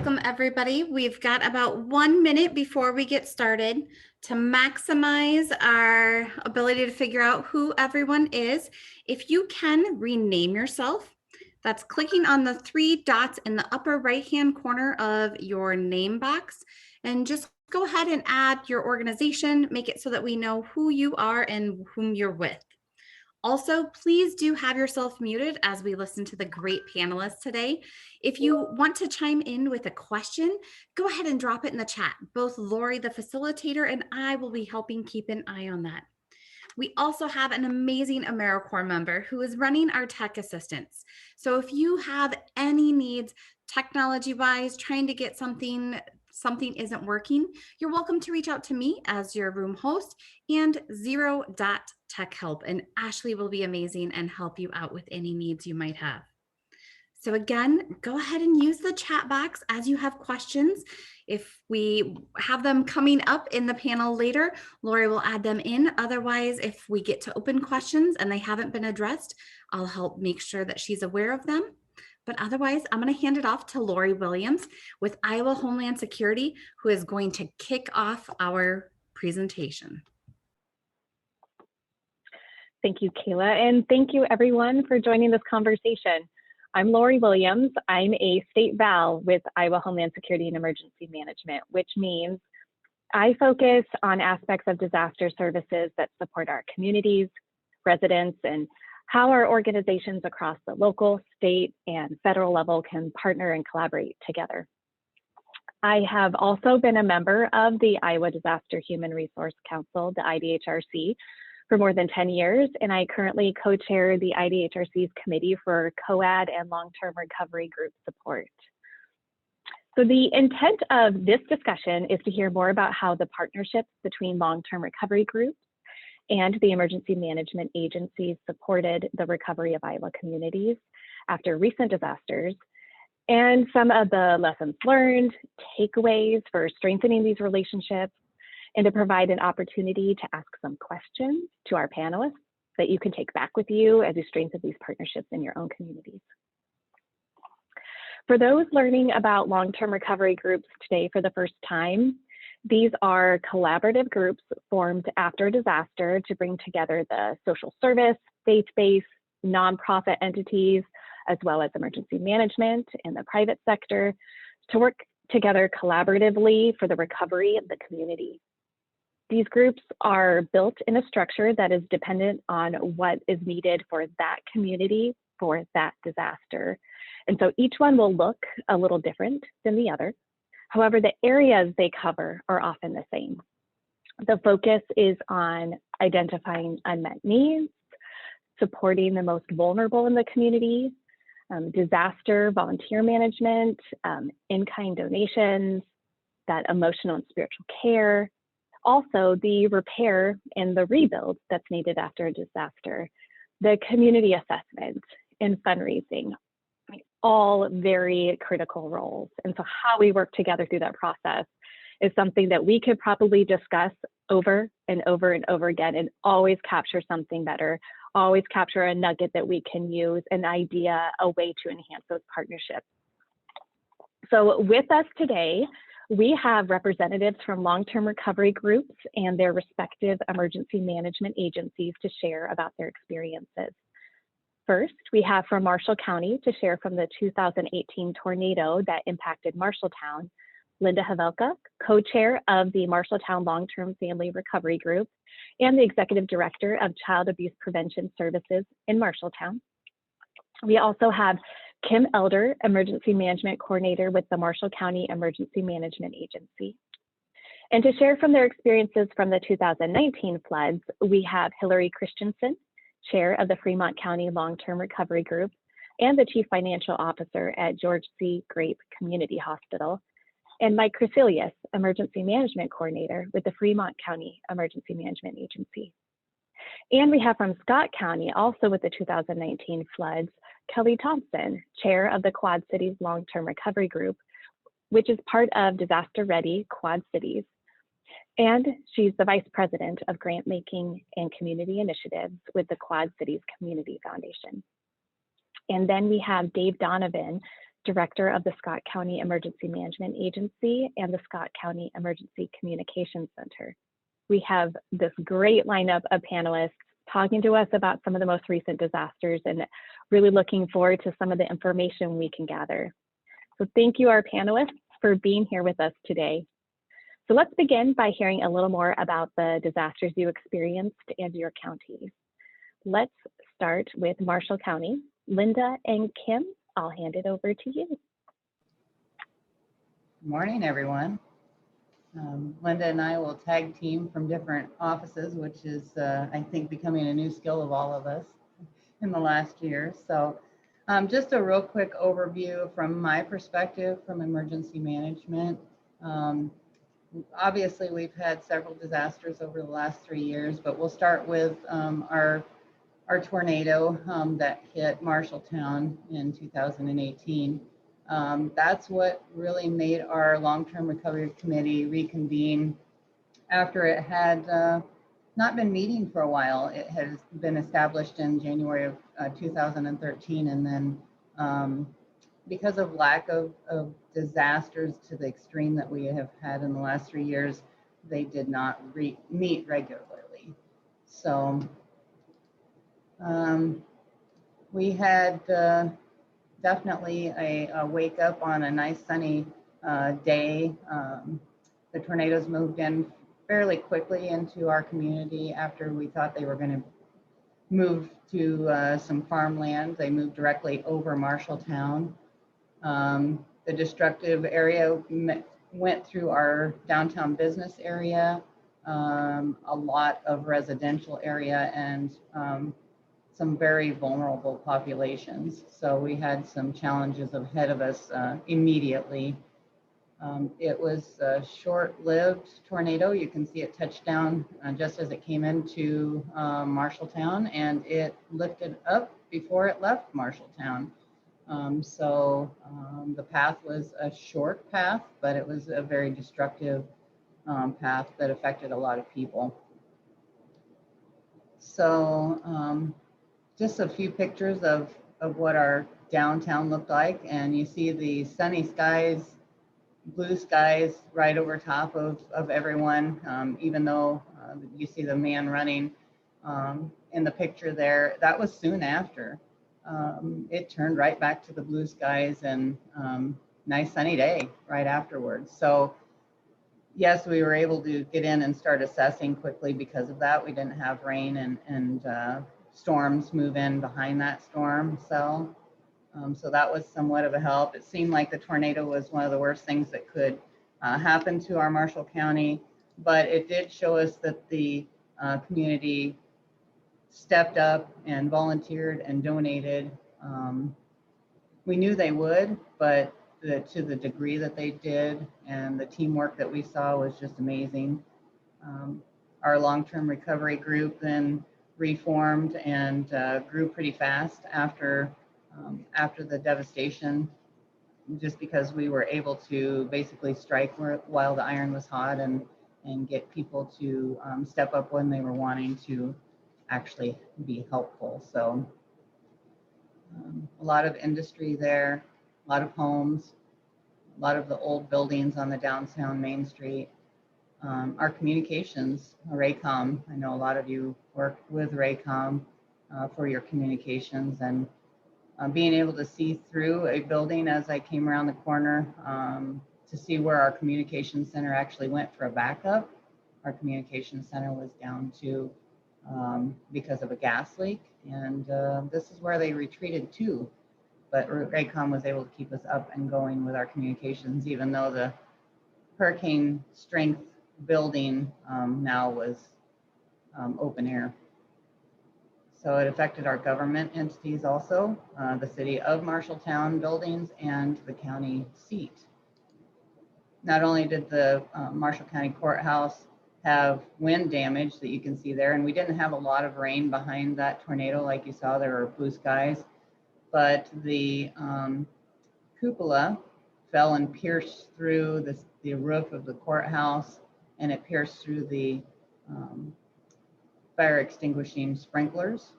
Welcome, everybody. We've got about 1 minute before we get started to maximize our ability to figure out who everyone is. If you can rename yourself, that's clicking on the 3 dots in the upper right-hand corner of your name box, and just go ahead and add your organization, make it so that we know who you are and whom you're with. Also, please do have yourself muted as we listen to the great panelists today. If you want to chime in with a question, go ahead and drop it in the chat. Both Lori, the facilitator, and I will be helping keep an eye on that. We also have an amazing AmeriCorps member who is running our tech assistance. So if you have any needs technology-wise, trying to get something isn't working, you're welcome to reach out to me as your room host and 0.techhelp, and Ashley will be amazing and help you out with any needs you might have. So again, go ahead and use the chat box as you have questions. If we have them coming up in the panel later, Lori will add them in. Otherwise, if we get to open questions and they haven't been addressed, I'll help make sure that she's aware of them. But otherwise, I'm going to hand it off to Lori Williams with Iowa Homeland Security, who is going to kick off our presentation. Thank you, Kayla, and thank you everyone for joining this conversation. I'm Lori Williams. I'm a state val with Iowa Homeland Security and Emergency Management, which means I focus on aspects of disaster services that support our communities, residents, and how our organizations across the local, state, and federal level can partner and collaborate together. I have also been a member of the Iowa Disaster Human Resource Council, the IDHRC, for more than 10 years, and I currently co-chair the IDHRC's Committee for COAD and Long-Term Recovery Group Support. So the intent of this discussion is to hear more about how the partnerships between long-term recovery groups and the emergency management agencies supported the recovery of Iowa communities after recent disasters, and some of the lessons learned, takeaways for strengthening these relationships, and to provide an opportunity to ask some questions to our panelists that you can take back with you as you strengthen these partnerships in your own communities. For those learning about long-term recovery groups today for the first time, these are collaborative groups formed after a disaster to bring together the social service, faith-based, nonprofit entities, as well as emergency management and the private sector to work together collaboratively for the recovery of the community. These groups are built in a structure that is dependent on what is needed for that community for that disaster. And so each one will look a little different than the other. However, the areas they cover are often the same. The focus is on identifying unmet needs, supporting the most vulnerable in the community, disaster volunteer management, in-kind donations, that emotional and spiritual care, also the repair and the rebuild that's needed after a disaster, the community assessment and fundraising, all very critical roles. And so how we work together through that process is something that we could probably discuss over and over and over again and always capture something better, always capture a nugget that we can use, an idea, a way to enhance those partnerships. So with us today, we have representatives from long-term recovery groups and their respective emergency management agencies to share about their experiences. First, we have from Marshall County to share from the 2018 tornado that impacted Marshalltown, Linda Havelka, co-chair of the Marshalltown Long-Term Family Recovery Group and the executive director of Child Abuse Prevention Services in Marshalltown. We also have Kim Elder, emergency management coordinator with the Marshall County Emergency Management Agency. And to share from their experiences from the 2019 floods, we have Hillary Christensen, chair of the Fremont County Long-Term Recovery Group and the chief financial officer at George C. Grape Community Hospital, and Mike Crecilius, emergency management coordinator with the Fremont County Emergency Management Agency. And we have from Scott County, also with the 2019 floods, Kelly Thompson, chair of the Quad Cities Long-Term Recovery Group, which is part of Disaster Ready Quad Cities. And she's the vice president of grant making and community initiatives with the Quad Cities Community Foundation. And then we have Dave Donovan, Director of the Scott County Emergency Management Agency and the Scott County Emergency Communications Center. We have this great lineup of panelists talking to us about some of the most recent disasters and really looking forward to some of the information we can gather. So thank you, our panelists, for being here with us today. So let's begin by hearing a little more about the disasters you experienced and your counties. Let's start with Marshall County. Linda and Kim, I'll hand it over to you. Good morning, everyone. Linda and I will tag team from different offices, which is, I think, becoming a new skill of all of us in the last year. So just a real quick overview from my perspective from emergency management. Obviously, we've had several disasters over the last 3 years, but we'll start with our tornado that hit Marshalltown in 2018. That's what really made our long-term recovery committee reconvene after it had not been meeting for a while. It has been established in January of 2013, and then because of lack of disasters to the extreme that we have had in the last 3 years, they did not meet regularly. So we had definitely a wake up on a nice sunny day. The tornadoes moved in fairly quickly into our community after we thought they were going to move to some farmland. They moved directly over Marshalltown. The destructive area went through our downtown business area, a lot of residential area, and some very vulnerable populations. So we had some challenges ahead of us immediately. It was a short-lived tornado. You can see it touched down just as it came into Marshalltown, and it lifted up before it left Marshalltown. The path was a short path, but it was a very destructive path that affected a lot of people. So just a few pictures of what our downtown looked like, and you see the sunny skies, blue skies right over top of everyone, even though you see the man running in the picture there. That was soon after. It turned right back to the blue skies and nice sunny day right afterwards. So yes, we were able to get in and start assessing quickly because of that. We didn't have rain and storms move in behind that storm cell. So that was somewhat of a help. It seemed like the tornado was one of the worst things that could happen to our Marshall County, but it did show us that the community stepped up and volunteered and donated. We knew they would, but to the degree that they did and the teamwork that we saw was just amazing. Our long-term recovery group then reformed and grew pretty fast after the devastation, just because we were able to basically strike while the iron was hot and get people to step up when they were wanting to actually be helpful. So a lot of industry there, a lot of homes, a lot of the old buildings on the downtown Main Street. Our communications, Raycom, I know a lot of you work with Raycom for your communications, and being able to see through a building as I came around the corner to see where our communication center actually went for a backup. Our communication center was down to because of a gas leak, and this is where they retreated to. But Raycom was able to keep us up and going with our communications, even though the hurricane strength building now was open air. So it affected our government entities also, the city of Marshalltown buildings and the county seat. Not only did the Marshall County Courthouse have wind damage that you can see there, and we didn't have a lot of rain behind that tornado like you saw, there were blue skies, but the cupola fell and pierced through the roof of the courthouse, and it pierced through the fire extinguishing sprinklers.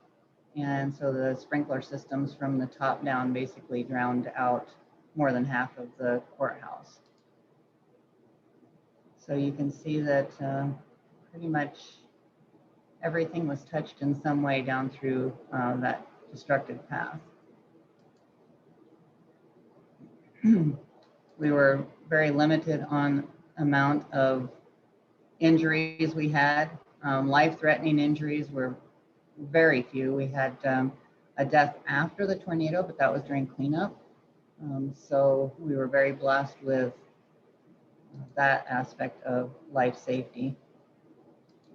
And so the sprinkler systems from the top down basically drowned out more than half of the courthouse. So you can see that pretty much everything was touched in some way down through that destructive path. We were very limited on amount of injuries we had. Life-threatening injuries were very few. We had a death after the tornado, but that was during cleanup. So we were very blessed with that aspect of life safety.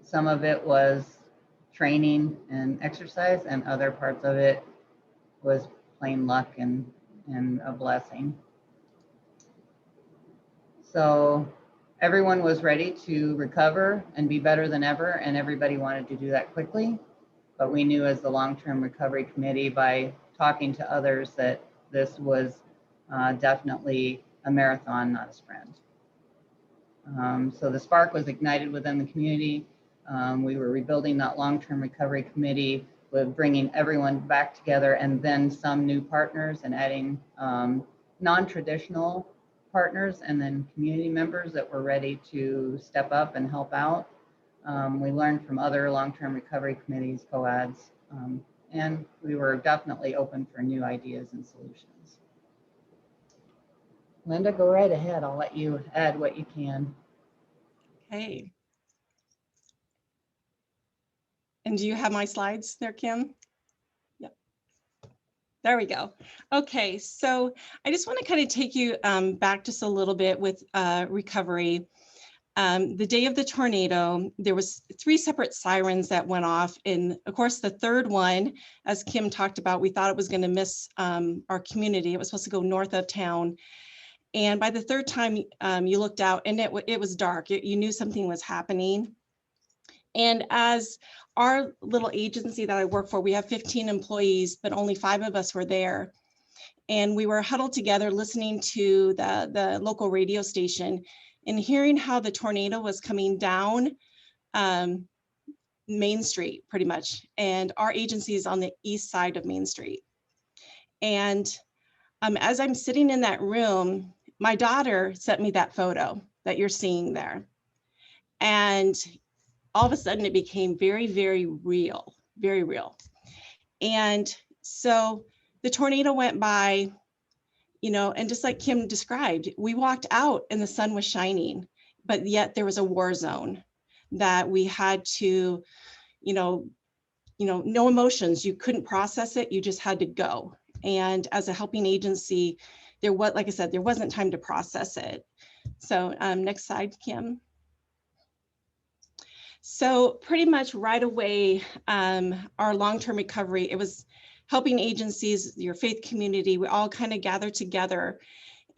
Some of it was training and exercise, and other parts of it was plain luck and a blessing. So everyone was ready to recover and be better than ever, and everybody wanted to do that quickly. But we knew as the long-term recovery committee, by talking to others, that this was definitely a marathon, not a sprint. So the spark was ignited within the community. We were rebuilding that long-term recovery committee with bringing everyone back together, and then some new partners, and adding non-traditional partners, and then community members that were ready to step up and help out. We learned from other long-term recovery committees, COADs, and we were definitely open for new ideas and solutions. Linda, go right ahead. I'll let you add what you can. Okay. And do you have my slides there, Kim? Yep. There we go. Okay, so I just want to kind of take you back just a little bit with recovery. The day of the tornado, there was 3 separate sirens that went off. And of course, the third one, as Kim talked about, we thought it was going to miss our community. It was supposed to go north of town. And by the third time you looked out, and it was dark, you knew something was happening. And as our little agency that I work for, we have 15 employees, but only 5 of us were there. And we were huddled together listening to the local radio station and hearing how the tornado was coming down Main Street, pretty much. And our agency is on the east side of Main Street. And as I'm sitting in that room, my daughter sent me that photo that you're seeing there. And all of a sudden it became very, very real, very real. And so the tornado went by, you know, and just like Kim described, we walked out and the sun was shining, but yet there was a war zone that we had to, no emotions, you couldn't process it, you just had to go. And as a helping agency, like I said, there wasn't time to process it. So next slide, Kim. So pretty much right away, our long-term recovery, it was helping agencies, your faith community, we all kind of gathered together,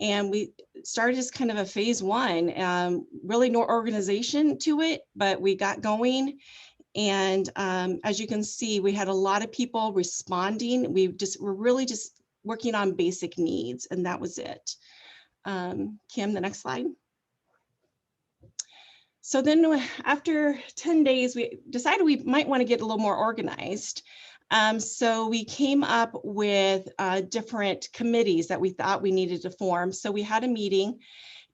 and we started as kind of a phase 1, really no organization to it, but we got going. And as you can see, we had a lot of people responding. We're really just working on basic needs, and that was it. Kim, the next slide. So then after 10 days, we decided we might want to get a little more organized. So we came up with different committees that we thought we needed to form. So we had a meeting,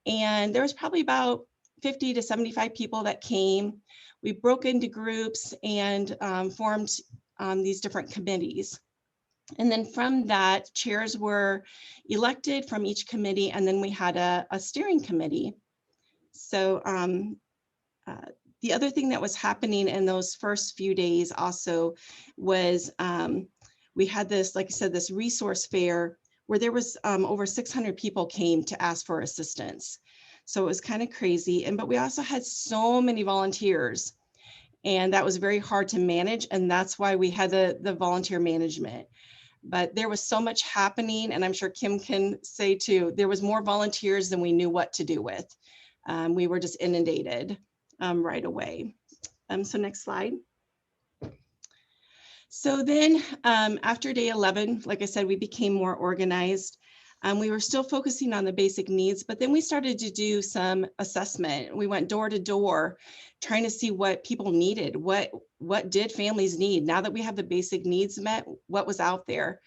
and there was probably about 50 to 75 people that came. We broke into groups and formed these different committees. And then from that, chairs were elected from each committee, and then we had a steering committee. So the other thing that was happening in those first few days also was we had this, like I said, this resource fair where there was over 600 people came to ask for assistance. So it was kind of crazy. But we also had so many volunteers, and that was very hard to manage. And that's why we had the volunteer management. But there was so much happening, and I'm sure Kim can say too, there was more volunteers than we knew what to do with. We were just inundated right away. So next slide. So then after day 11, like I said, we became more organized. We were still focusing on the basic needs, but then we started to do some assessment. We went door to door, trying to see what people needed. What did families need? Now that we have the basic needs met, what was out there?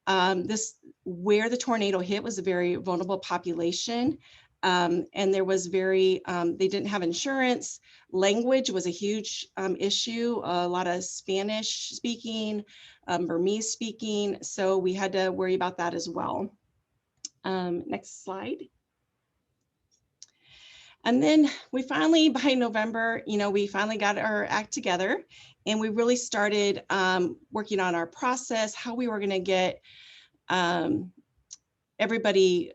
where the tornado hit was a very vulnerable population. And there was they didn't have insurance. Language was a huge issue, a lot of Spanish speaking, Burmese speaking. So we had to worry about that as well. Next slide. And then we finally, by November, we finally got our act together, and we really started working on our process, how we were going to get everybody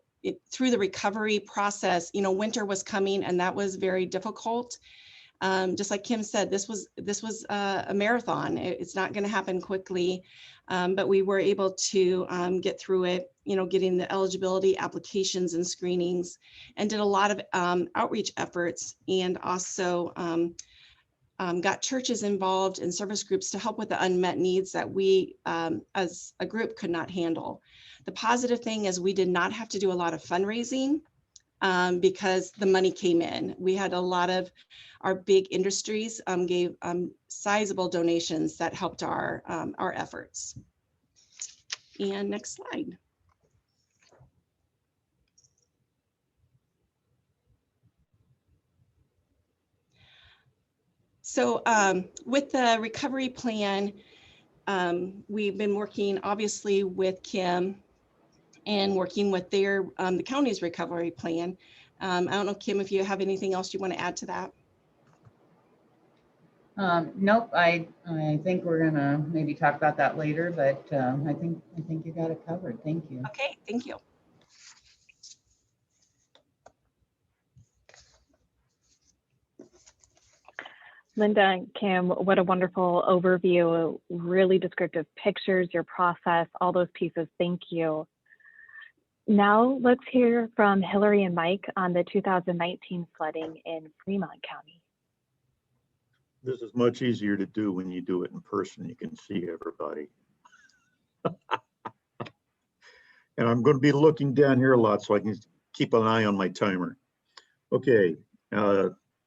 through the recovery process. Winter was coming, and that was very difficult. Just like Kim said, this was a marathon. It's not going to happen quickly, but we were able to get through it, getting the eligibility applications and screenings, and did a lot of outreach efforts, and also got churches involved and service groups to help with the unmet needs that we as a group could not handle. The positive thing is we did not have to do a lot of fundraising because the money came in. We had a lot of our big industries gave sizable donations that helped our efforts. And next slide. So with the recovery plan, we've been working obviously with Kim and working with the county's recovery plan. I don't know, Kim, if you have anything else you want to add to that. Nope, I think we're gonna maybe talk about that later, but I think you got it covered. Thank you. Okay, thank you. Linda and Kim, what a wonderful overview, really descriptive pictures, your process, all those pieces. Thank you. Now let's hear from Hillary and Mike on the 2019 flooding in Fremont County. This is much easier to do when you do it in person. You can see everybody. And I'm going to be looking down here a lot so I can keep an eye on my timer. Okay,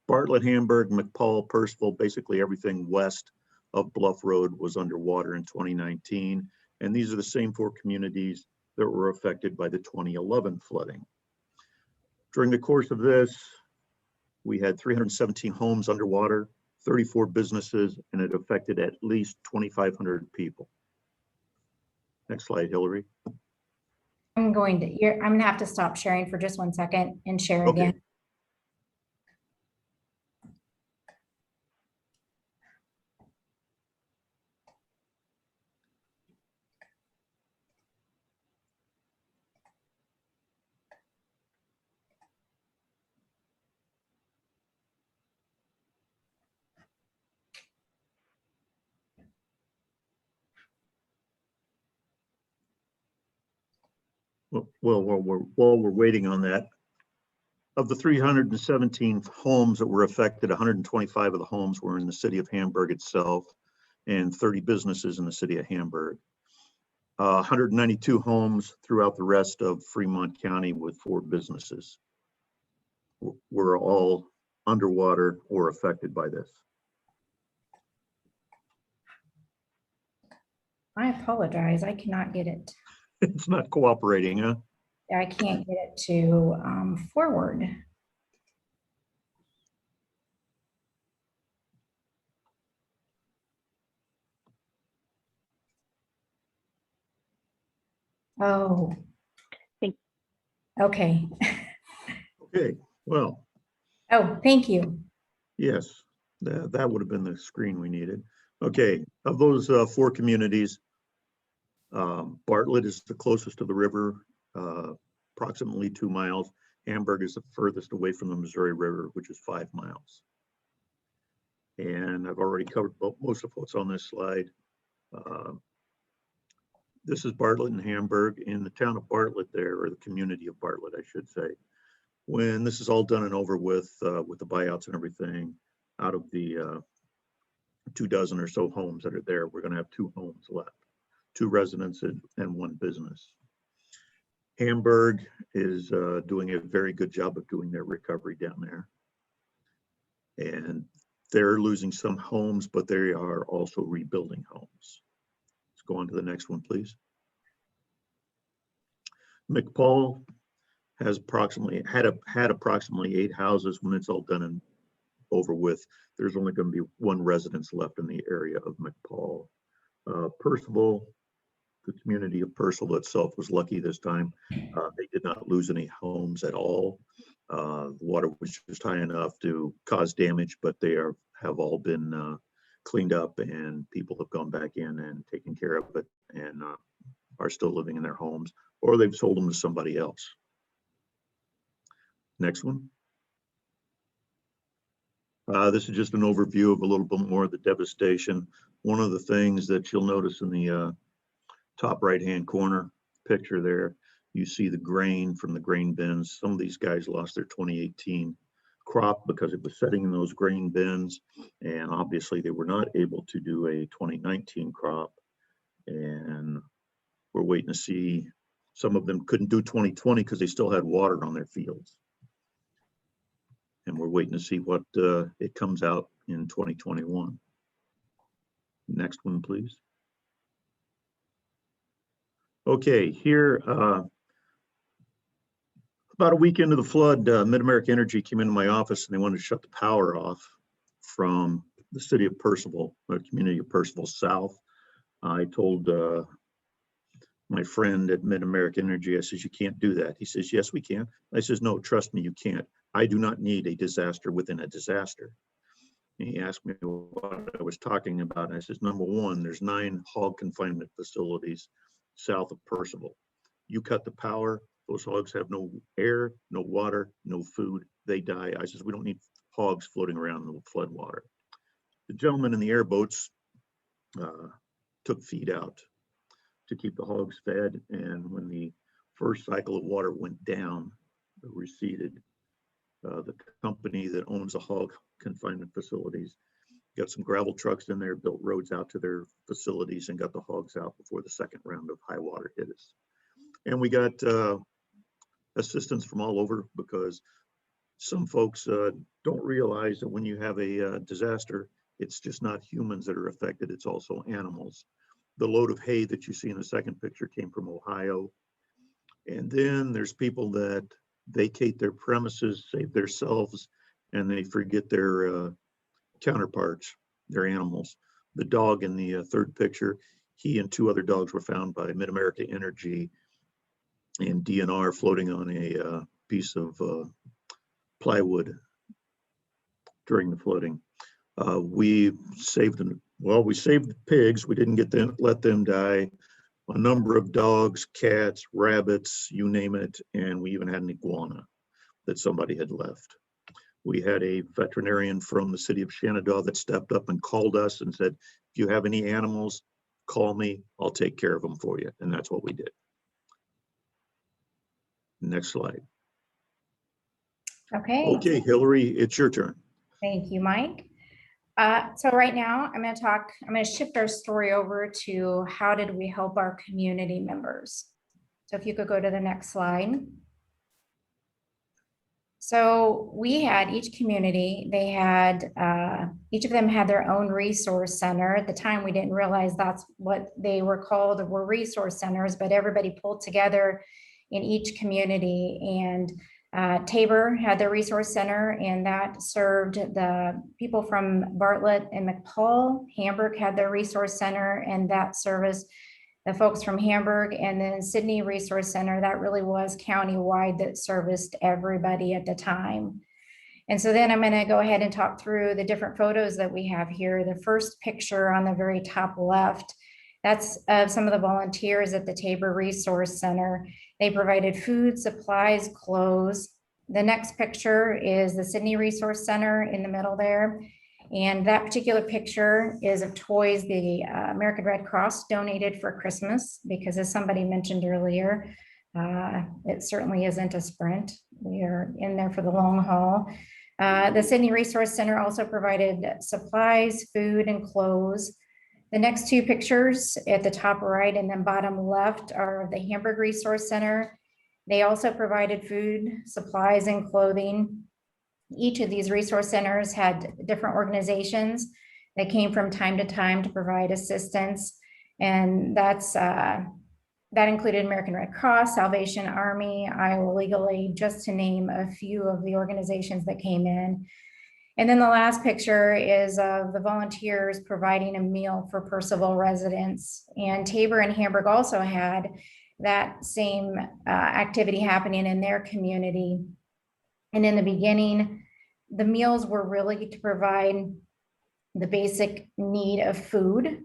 Bartlett, Hamburg, McPaul, Percival, basically everything west of Bluff Road was underwater in 2019. And these are the same 4 communities that were affected by the 2011 flooding. During the course of this, we had 317 homes underwater, 34 businesses, and it affected at least 2,500 people. Next slide, Hillary. I'm gonna have to stop sharing for just 1 second and share Okay. again. Well, while we're waiting on that, of the 317 homes that were affected, 125 of the homes were in the city of Hamburg itself, and 30 businesses in the city of Hamburg. 192 homes throughout the rest of Fremont County with 4 businesses were all underwater or affected by this. I apologize. I cannot get it. It's not cooperating, huh? I can't get it to forward. Oh. Okay. Okay, well. Oh, thank you. Yes, that would have been the screen we needed. Okay, of those 4 communities, Bartlett is the closest to the river, approximately 2 miles. Hamburg is the furthest away from the Missouri River, which is 5 miles. And I've already covered most of what's on this slide. This is Bartlett and Hamburg. In the town of Bartlett there, or the community of Bartlett, I should say. When this is all done and over with the buyouts and everything, out of the 24 or so homes that are there, we're going to have 2 homes left, 2 residences and 1 business. Hamburg is doing a very good job of doing their recovery down there. And they're losing some homes, but they are also rebuilding homes. Let's go on to the next one, please. McPaul has had approximately 8 houses. When it's all done and over with, there's only going to be 1 residence left in the area of McPaul. Percival, the community of Percival itself was lucky this time. They did not lose any homes at all. The water was just high enough to cause damage, but they have all been cleaned up, and people have gone back in and taken care of it, and are still living in their homes, or they've sold them to somebody else. Next one. This is just an overview of a little bit more of the devastation. One of the things that you'll notice in the top right-hand corner picture there, you see the grain from the grain bins. Some of these guys lost their 2018 crop because it was sitting in those grain bins, and obviously they were not able to do a 2019 crop, and we're waiting to see. Some of them couldn't do 2020 because they still had water on their fields, and we're waiting to see what it comes out in 2021. Next one, please. Okay, here, about a week into the flood, Mid-America Energy came into my office and they wanted to shut the power off from the city of Percival, the community of Percival South. I told my friend at Mid-America Energy, I says, you can't do that. He says, yes, we can. I says, no, trust me, you can't. I do not need a disaster within a disaster. And he asked me what I was talking about. And I says, number one, there's 9 hog confinement facilities south of Percival. You cut the power, those hogs have no air, no water, no food, they die. I says, we don't need hogs floating around in the flood water. The gentleman in the airboats took feed out to keep the hogs fed, and when the first cycle of water went down, receded, the company that owns the hog confinement facilities got some gravel trucks in there, built roads out to their facilities, and got the hogs out before the second round of high water hit us. And we got assistance from all over, because some folks don't realize that when you have a disaster, it's just not humans that are affected, it's also animals. The load of hay that you see in the second picture came from Ohio. And then there's people that vacate their premises, save themselves, and they forget their counterparts, their animals. The dog in the third picture, he and 2 other dogs were found by Mid-America Energy and DNR floating on a piece of plywood during the flooding. We saved them. Well, we saved the pigs. We didn't let them die. A number of dogs, cats, rabbits, you name it. And we even had an iguana that somebody had left. We had a veterinarian from the city of Shenandoah that stepped up and called us and said, if you have any animals, call me, I'll take care of them for you. And that's what we did. Next slide. Okay. Okay, Hillary, it's your turn. Thank you, Mike. So right now I'm going to shift our story over to how did we help our community members? So if you could go to the next slide. So we had each community, they had, each of them had their own resource center. At the time, we didn't realize that's what they were called, were resource centers, but everybody pulled together in each community. And Tabor had their resource center, and that served the people from Bartlett and McPaul. Hamburg had their resource center, and that serviced the folks from Hamburg. And then Sydney Resource Center, that really was countywide, that serviced everybody at the time. And so then I'm going to go ahead and talk through the different photos that we have here. The first picture on the very top left, that's some of the volunteers at the Tabor Resource Center. They provided food, supplies, clothes. The next picture is the Sydney Resource Center in the middle there. And that particular picture is of toys the American Red Cross donated for Christmas, because as somebody mentioned earlier, it certainly isn't a sprint. We are in there for the long haul. The Sydney Resource Center also provided supplies, food, and clothes. The next 2 pictures at the top right and then bottom left are the Hamburg Resource Center. They also provided food, supplies, and clothing. Each of these resource centers had different organizations that came from time to time to provide assistance. And that's That included American Red Cross, Salvation Army, Iowa Legal Aid, just to name a few of the organizations that came in. And then the last picture is of the volunteers providing a meal for Percival residents. And Tabor and Hamburg also had that same activity happening in their community. And in the beginning, the meals were really to provide the basic need of food.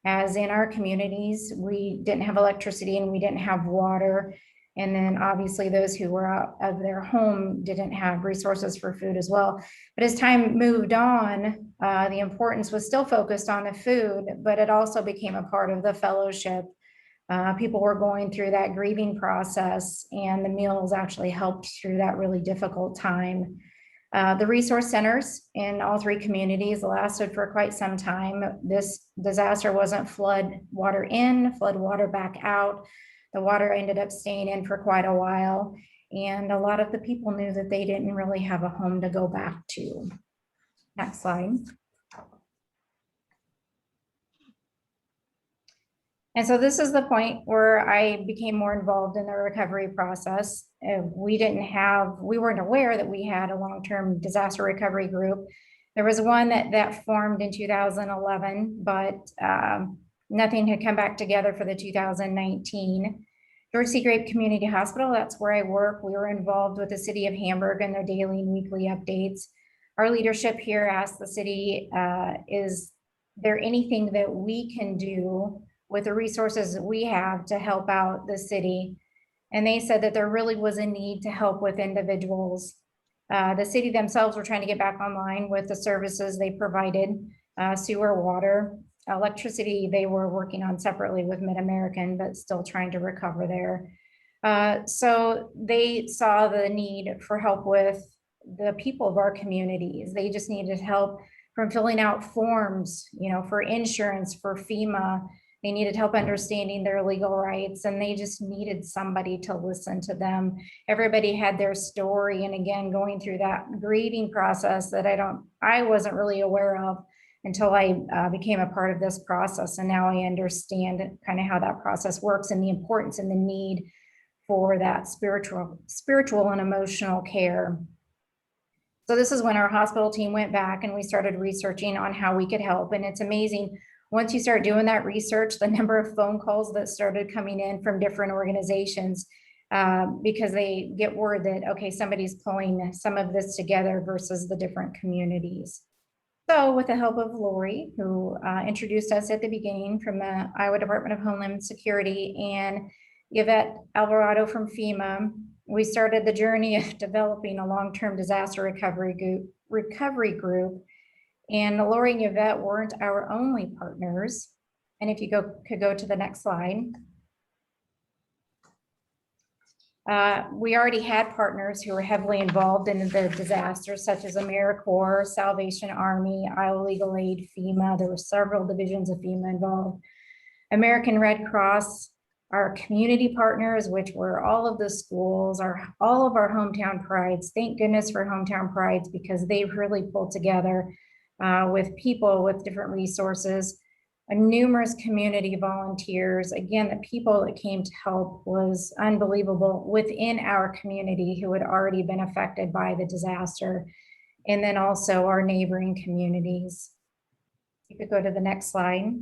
As in our communities, we didn't have electricity and we didn't have water. And then obviously those who were out of their home didn't have resources for food as well. But as time moved on, the importance was still focused on the food, but it also became a part of the fellowship. People were going through that grieving process, and the meals actually helped through that really difficult time. The resource centers in all three communities lasted for quite some time. This disaster wasn't flood water in, flood water back out. The water ended up staying in for quite a while. And a lot of the people knew that they didn't really have a home to go back to. Next slide. And so this is the point where I became more involved in the recovery process. We weren't aware that we had a long-term disaster recovery group. There was one that formed in 2011, but nothing had come back together for the 2019. George C. Grape Community Hospital, that's where I work. We were involved with the city of Hamburg and their daily and weekly updates. Our leadership here asked the city, is there anything that we can do with the resources that we have to help out the city? And they said that there really was a need to help with individuals. The city themselves were trying to get back online with the services they provided, sewer, water, electricity. They were working on separately with Mid-American, but still trying to recover there. So they saw the need for help with the people of our communities. They just needed help from filling out forms, for insurance, for FEMA. They needed help understanding their legal rights, and they just needed somebody to listen to them. Everybody had their story, and again, going through that grieving process that I wasn't really aware of until I became a part of this process. And now I understand kind of how that process works and the importance and the need for that spiritual and emotional care. So this is when our hospital team went back and we started researching on how we could help. And it's amazing. Once you start doing that research, the number of phone calls that started coming in from different organizations, because they get word that, okay, somebody's pulling some of this together versus the different communities. So with the help of Lori, who introduced us at the beginning from the Iowa Department of Homeland Security, and Yvette Alvarado from FEMA, we started the journey of developing a long-term disaster recovery group. And Lori and Yvette weren't our only partners. And if you could go to the next slide. We already had partners who were heavily involved in the disasters, such as AmeriCorps, Salvation Army, Iowa Legal Aid, FEMA. There were several divisions of FEMA involved. American Red Cross, our community partners, which were all of the schools, all of our hometown prides. Thank goodness for hometown prides, because they really pulled together with people with different resources, numerous community volunteers. Again, the people that came to help was unbelievable within our community who had already been affected by the disaster, and then also our neighboring communities. You could go to the next slide.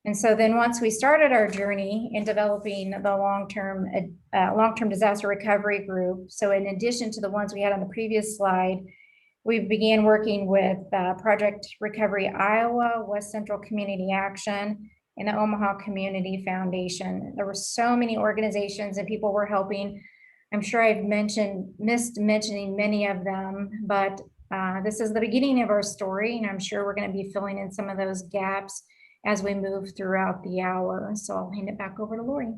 And so then once we started our journey in developing the long-term disaster recovery group, so in addition to the ones we had on the previous slide, we began working with Project Recovery Iowa, West Central Community Action, and the Omaha Community Foundation. There were so many organizations and people were helping. I'm sure I've missed mentioning many of them, but this is the beginning of our story, and I'm sure we're going to be filling in some of those gaps as we move throughout the hour. So I'll hand it back over to Lori.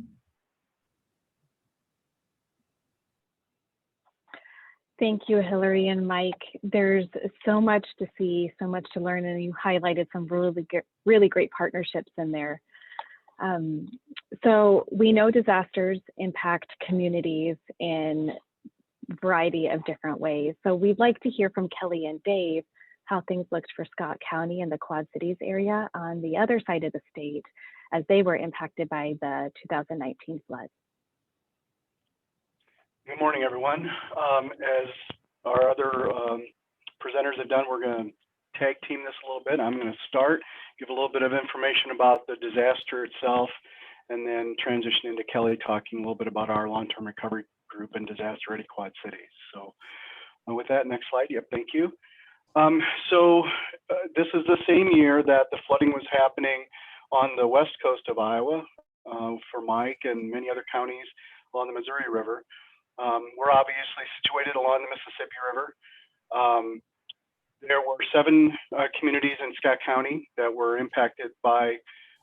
Thank you, Hillary and Mike. There's so much to see, so much to learn, and you highlighted some really great partnerships in there. So we know disasters impact communities in a variety of different ways. So we'd like to hear from Kelly and Dave how things looked for Scott County and the Quad Cities area on the other side of the state as they were impacted by the 2019 flood. Good morning, everyone. As our other presenters have done, we're going to tag team this a little bit. I'm going to start, give a little bit of information about the disaster itself, and then transition into Kelly talking a little bit about our long-term recovery group and disaster-ready Quad Cities. So with that, next slide. Yep, thank you. This is the same year that the flooding was happening on the west coast of Iowa for Mike and many other counties along the Missouri River. We're obviously situated along the Mississippi River. There were 7 communities in Scott County that were impacted by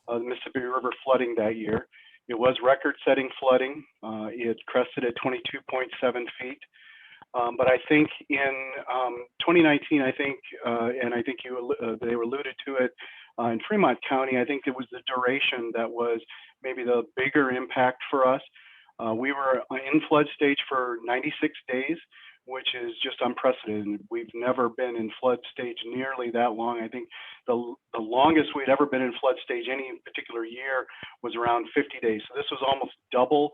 the Mississippi River flooding that year. It was record-setting flooding. It crested at 22.7 feet. But I think in 2019, I think, and I think they alluded to it in Fremont County, I think it was the duration that was maybe the bigger impact for us. We were in flood stage for 96 days, which is just unprecedented. We've never been in flood stage nearly that long. I think the longest we'd ever been in flood stage any particular year was around 50 days. So this was almost double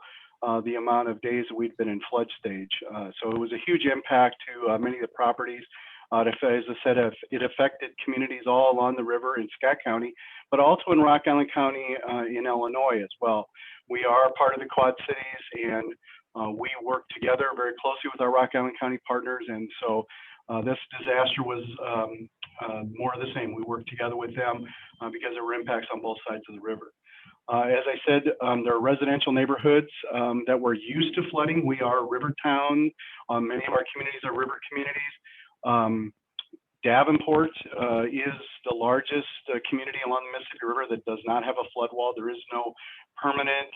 the amount of days that we'd been in flood stage. So it was a huge impact to many of the properties. As I said, it affected communities all along the river in Scott County, but also in Rock Island County in Illinois as well. We are part of the Quad Cities, and we work together very closely with our Rock Island County partners. And so this disaster was more of the same. We worked together with them because there were impacts on both sides of the river. As I said, there are residential neighborhoods that were used to flooding. We are a river town. Many of our communities are river communities. Davenport is the largest community along the Mississippi River that does not have a flood wall. There is no permanent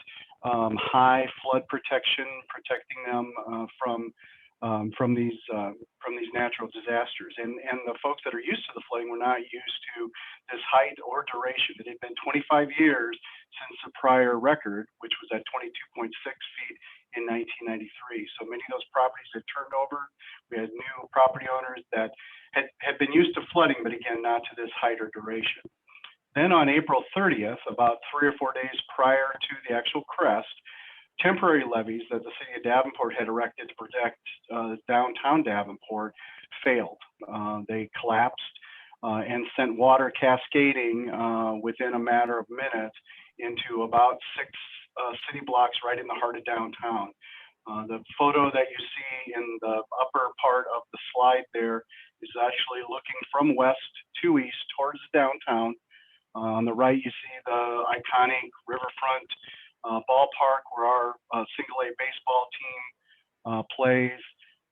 high flood protection protecting them from these natural disasters. And the folks that are used to the flooding were not used to this height or duration. It had been 25 years since the prior record, which was at 22.6 feet in 1993. So many of those properties had turned over. We had new property owners that had been used to flooding, but again, not to this height or duration. Then on April 30th, about 3 or 4 days prior to the actual crest, temporary levees that the city of Davenport had erected to protect downtown Davenport failed. They collapsed and sent water cascading within a matter of minutes into about 6 city blocks right in the heart of downtown. The photo that you see in the upper part of the slide there is actually looking from west to east towards downtown. On the right, you see the iconic riverfront ballpark where our single A baseball team plays.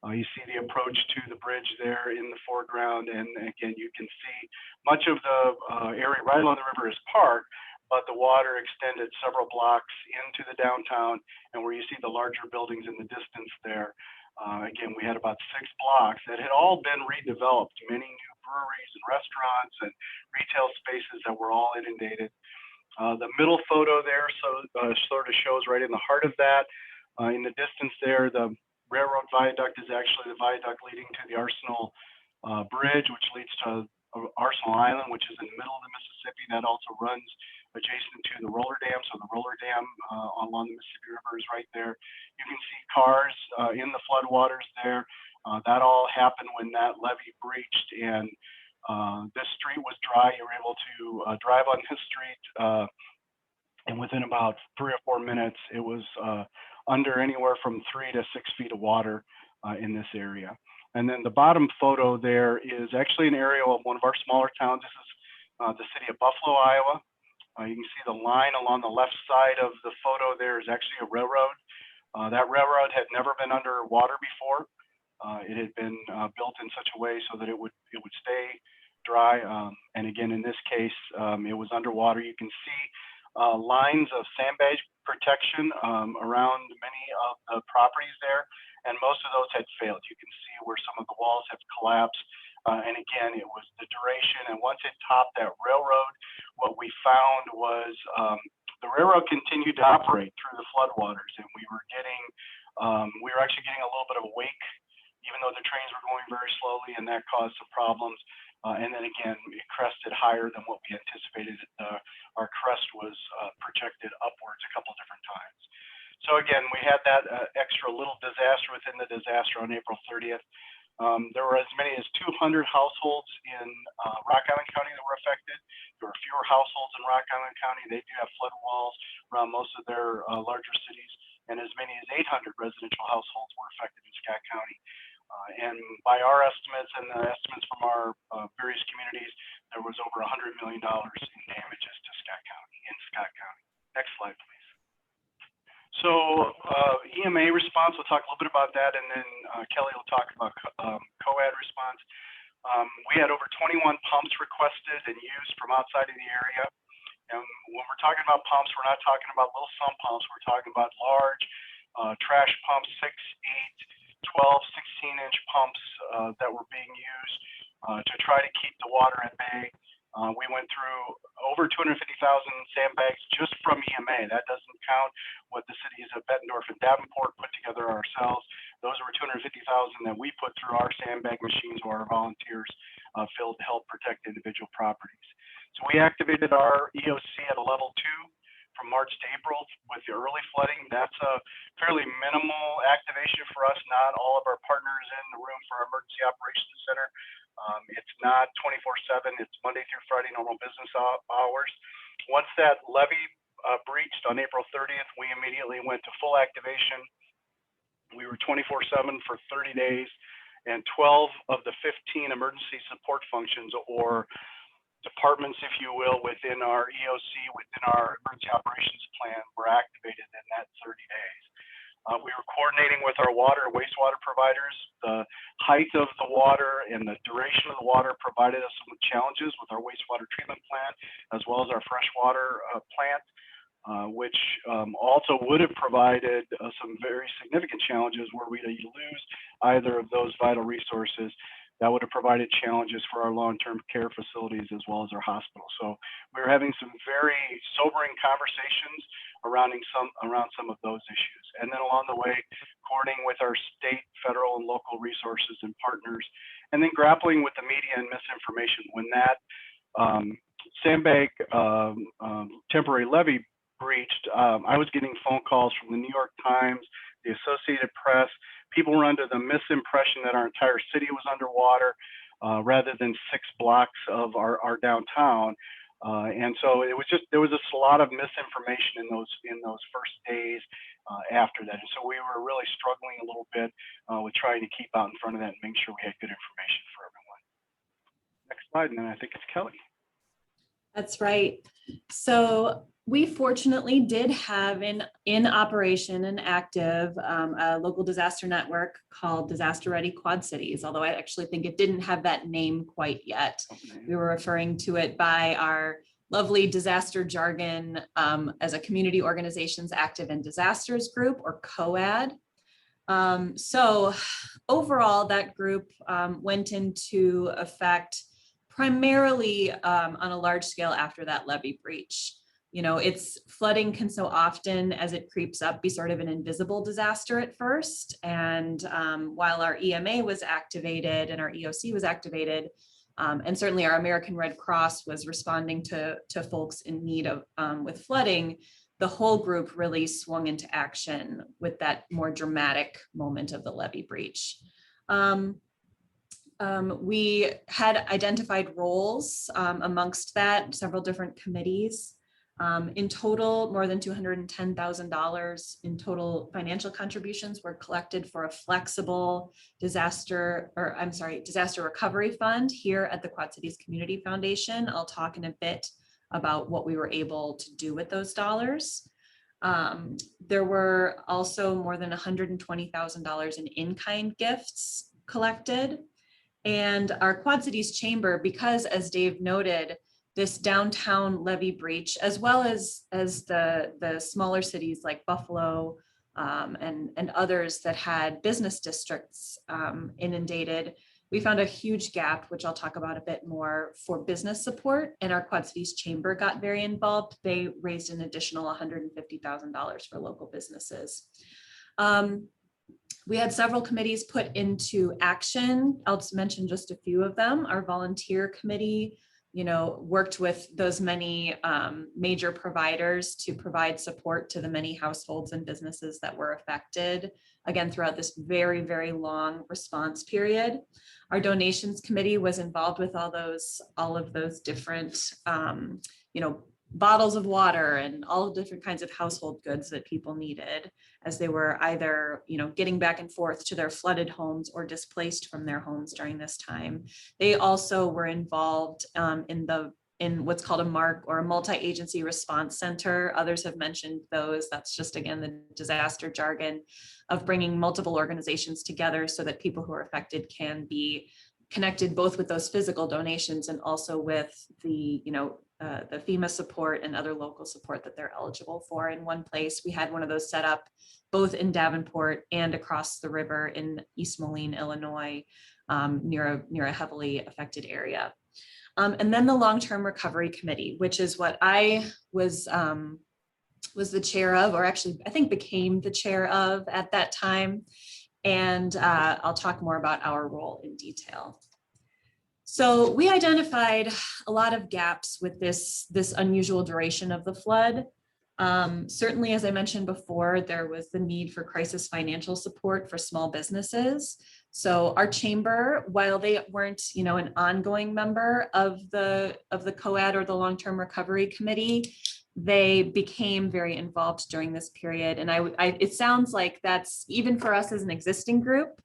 You see the approach to the bridge there in the foreground. And again, you can see much of the area right along the river is parked, but the water extended several blocks into the downtown, and where you see the larger buildings in the distance there. Again, we had about 6 blocks that had all been redeveloped, many new breweries and restaurants and retail spaces that were all inundated. The middle photo there sort of shows right in the heart of that. In the distance there, the railroad viaduct is actually the viaduct leading to the Arsenal Bridge, which leads to Arsenal Island, which is in the middle of the Mississippi. That also runs adjacent to the roller dam. So the roller dam along the Mississippi River is right there. You can see cars in the floodwaters there. That all happened when that levee breached, and this street was dry. You were able to drive on this street, and within about 3 or 4 minutes, it was under anywhere from 3 to 6 feet of water in this area. And then the bottom photo there is actually an area of one of our smaller towns. This is the city of Buffalo, Iowa. You can see the line along the left side of the photo there is actually a railroad. That railroad had never been under water before. It had been built in such a way so that it would stay dry. And again, in this case, it was underwater. You can see lines of sandbag protection around many of the properties there, and most of those had failed. You can see where some of the walls have collapsed. And again, it was the duration. And once it topped that railroad, what we found was the railroad continued to operate through the floodwaters, and we were actually getting a little bit of a wake, even though the trains were going very slowly, and that caused some problems. And then again, it crested higher than what we anticipated. Our crest was projected upwards a couple different times. So again, we had that extra little disaster within the disaster on April 30th. There were as many as 200 households in Rock Island County that were affected. There were fewer households in Rock Island County. They do have flood walls around most of their larger cities, and as many as 800 residential households were affected in Scott County. And by our estimates and the estimates from our various communities, there was over $100 million in damages to Scott County, in Scott County. Next slide, please. So EMA response, we'll talk a little bit about that, and then Kelly will talk about COAD response. We had over 21 pumps requested and used from outside of the area. And when we're talking about pumps, we're not talking about little sump pumps. We're talking about large trash pumps, 6, 8, 12, 16-inch pumps that were being used to try to keep the water at bay. We went through over 250,000 sandbags just from EMA. That doesn't count what the cities of Bettendorf and Davenport put together ourselves. Those were 250,000 that we put through our sandbag machines or our volunteers filled to help protect individual properties. So we activated our EOC at a level 2 from March to April with the early flooding. That's a fairly minimal activation for us. Not all of our partners in the room for our Emergency Operations Center. It's not 24/7. It's Monday through Friday, normal business hours. Once that levee breached on April 30th, we immediately went to full activation. We were 24/7 for 30 days, and 12 of the 15 emergency support functions, or departments, if you will, within our EOC, within our emergency operations plan, were activated in that 30 days. We were coordinating with our water and wastewater providers. The height of the water and the duration of the water provided us some challenges with our wastewater treatment plant, as well as our freshwater plant, which also would have provided some very significant challenges were we to lose either of those vital resources. That would have provided challenges for our long-term care facilities as well as our hospitals. So we were having some very sobering conversations around some of those issues. And then along the way, coordinating with our state, federal, and local resources and partners, and then grappling with the media and misinformation. When that sandbag temporary levee breached, I was getting phone calls from the New York Times, the Associated Press. People were under the misimpression that our entire city was underwater rather than 6 blocks of our downtown. And so it was just, there was just a lot of misinformation in those first days after that. And so we were really struggling a little bit with trying to keep out in front of that and make sure we had good information for everyone. Next slide, and then I think it's Kelly. That's right. So we fortunately did have in operation and active a local disaster network called Disaster Ready Quad Cities, although I actually think it didn't have that name quite yet. Okay. We were referring to it by our lovely disaster jargon as a Community Organizations Active in Disasters Group, or COAD. So overall, that group went into effect primarily on a large scale after that levee breach. You know, it's flooding can so often as it creeps up be sort of an invisible disaster at first. And while our EMA was activated and our EOC was activated, and certainly our American Red Cross was responding to folks in need of with flooding, the whole group really swung into action with that more dramatic moment of the levee breach. We had identified roles amongst that, several different committees. In total, more than $210,000 in total financial contributions were collected for a flexible disaster recovery fund here at the Quad Cities Community Foundation. I'll talk in a bit about what we were able to do with those dollars. There were also more than $120,000 in in-kind gifts collected. And our Quad Cities Chamber, because as Dave noted, this downtown levee breach, as well as the smaller cities like Buffalo and others that had business districts inundated, we found a huge gap, which I'll talk about a bit more, for business support, and our Quad Cities Chamber got very involved. They raised an additional $150,000 for local businesses. We had several committees put into action. I'll just mention just a few of them. Our volunteer committee, worked with those many major providers to provide support to the many households and businesses that were affected, again, throughout this very, very long response period. Our donations committee was involved with all of those different, bottles of water and all different kinds of household goods that people needed as they were either, getting back and forth to their flooded homes or displaced from their homes during this time. They also were involved in what's called a MARC, or a multi-agency response center. Others have mentioned those. That's just, again, the disaster jargon of bringing multiple organizations together so that people who are affected can be connected both with those physical donations and also with the FEMA support and other local support that they're eligible for in one place. We had one of those set up both in Davenport and across the river in East Moline, Illinois, near a heavily affected area. And then the long-term recovery committee, which is what I was the chair of, or actually I think became the chair of at that time. And I'll talk more about our role in detail. So we identified a lot of gaps with this unusual duration of the flood. Certainly, as I mentioned before, there was the need for crisis financial support for small businesses. So our chamber, while they weren't, an ongoing member of the COAD or the long-term recovery committee, they became very involved during this period. And it sounds like that's, even for us as an existing group,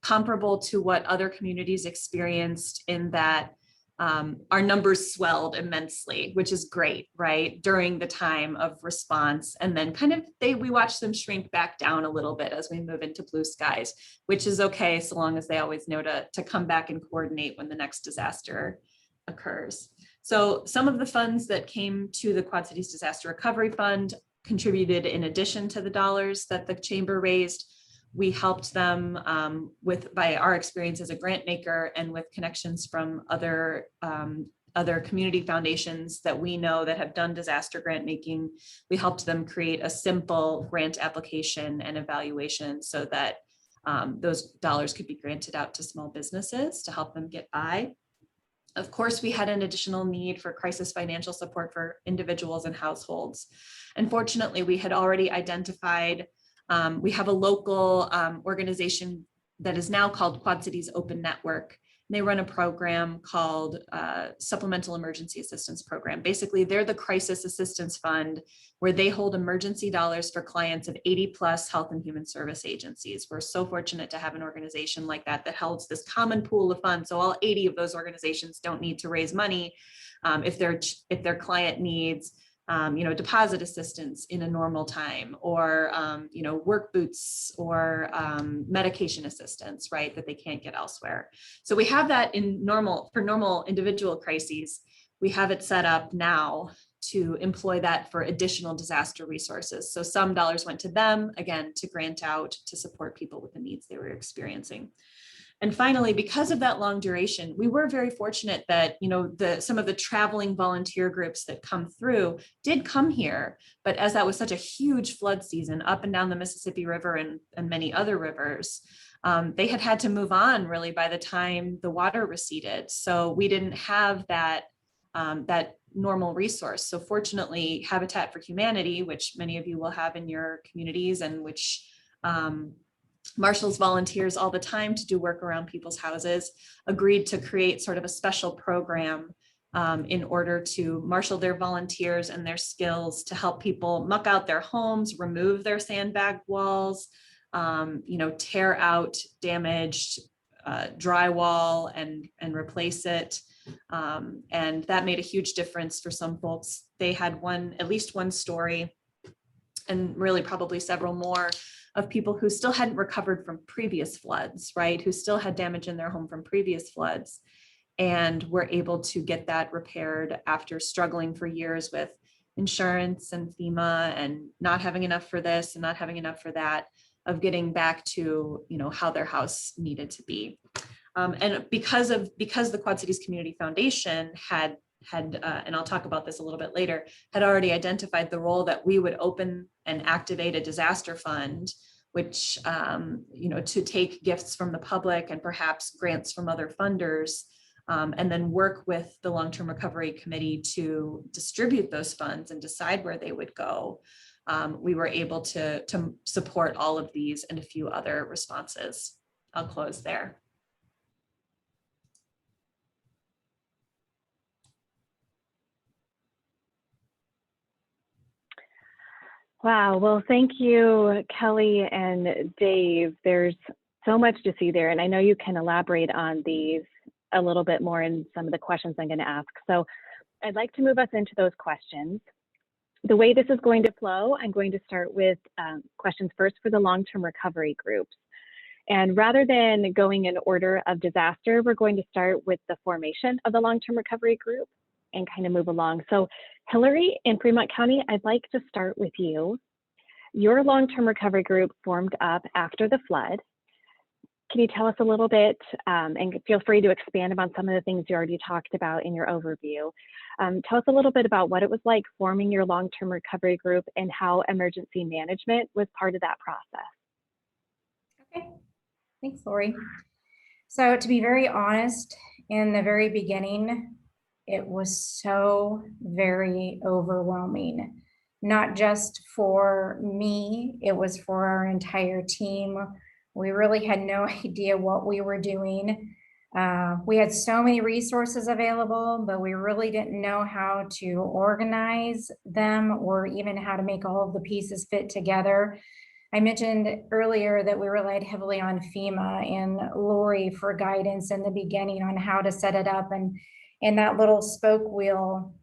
comparable to what other communities experienced, in that our numbers swelled immensely, which is great, right? During the time of response. And then we watch them shrink back down a little bit as we move into blue skies, which is okay, so long as they always know to come back and coordinate when the next disaster occurs. So some of the funds that came to the Quad Cities Disaster Recovery Fund contributed in addition to the dollars that the chamber raised. We helped them by our experience as a grant maker and with connections from other community foundations that we know that have done disaster grant making. We helped them create a simple grant application and evaluation so that those dollars could be granted out to small businesses to help them get by. Of course, we had an additional need for crisis financial support for individuals and households. Unfortunately, we had already identified, we have a local organization that is now called Quad Cities Open Network. They run a program called Supplemental Emergency Assistance Program. Basically, they're the crisis assistance fund where they hold emergency dollars for clients of 80+ health and human service agencies. We're so fortunate to have an organization like that holds this common pool of funds. So all 80 of those organizations don't need to raise money if their client needs deposit assistance in a normal time, or, work boots, or medication assistance, right, that they can't get elsewhere. So we have that for normal individual crises. We have it set up now to employ that for additional disaster resources. So some dollars went to them, again, to grant out to support people with the needs they were experiencing. And finally, because of that long duration, we were very fortunate that, some of the traveling volunteer groups that come through did come here. But as that was such a huge flood season up and down the Mississippi River and many other rivers, they had to move on really by the time the water receded. So we didn't have that normal resource. So fortunately, Habitat for Humanity, which many of you will have in your communities, and which Marshall's volunteers all the time to do work around people's houses, agreed to create sort of a special program in order to marshal their volunteers and their skills to help people muck out their homes, remove their sandbag walls, tear out damaged drywall and replace it. And that made a huge difference for some folks. They had at least one story, and really probably several more, of people who still hadn't recovered from previous floods, right? Who still had damage in their home from previous floods, and were able to get that repaired after struggling for years with insurance and FEMA and not having enough for this and not having enough for that, of getting back to, how their house needed to be. And because the Quad Cities Community Foundation had, and I'll talk about this a little bit later, had already identified the role that we would open and activate a disaster fund which, to take gifts from the public and perhaps grants from other funders, and then work with the long-term recovery committee to distribute those funds and decide where they would go. We were able to support all of these and a few other responses. I'll close there. Wow, well, thank you, Kelly and Dave. There's so much to see there, and I know you can elaborate on these a little bit more in some of the questions I'm going to ask. So I'd like to move us into those questions. The way this is going to flow, I'm going to start with questions first for the long-term recovery groups. And rather than going in order of disaster, we're going to start with the formation of the long-term recovery group and kind of move along. So Hillary in Fremont County, I'd like to start with you. Your long-term recovery group formed up after the flood. Can you tell us a little bit, and feel free to expand upon some of the things you already talked about in your overview. Tell us a little bit about what it was like forming your long-term recovery group and how emergency management was part of that process. Okay, thanks, Lori. So to be very honest, in the very beginning, it was so very overwhelming, not just for me, it was for our entire team. We really had no idea what we were doing. We had so many resources available, but we really didn't know how to organize them or even how to make all of the pieces fit together. I mentioned earlier that we relied heavily on FEMA and Lori for guidance in the beginning on how to set it up, and that little spoke wheel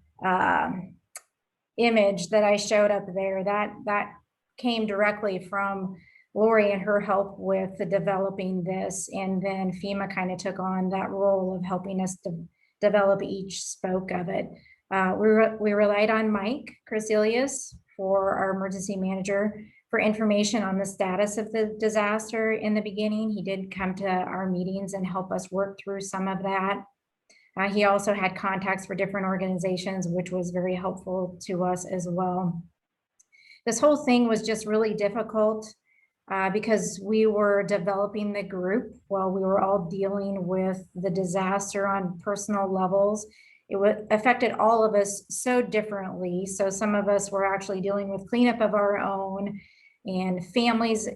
image that I showed up there, that came directly from Lori and her help with the developing this, and then FEMA kind of took on that role of helping us to develop each spoke of it. We relied on Mike Cresilius, for our emergency manager, for information on the status of the disaster in the beginning. He did come to our meetings and help us work through some of that. He also had contacts for different organizations, which was very helpful to us as well. This whole thing was just really difficult because we were developing the group while we were all dealing with the disaster on personal levels. It affected all of us so differently. So some of us were actually dealing with cleanup of our own, and families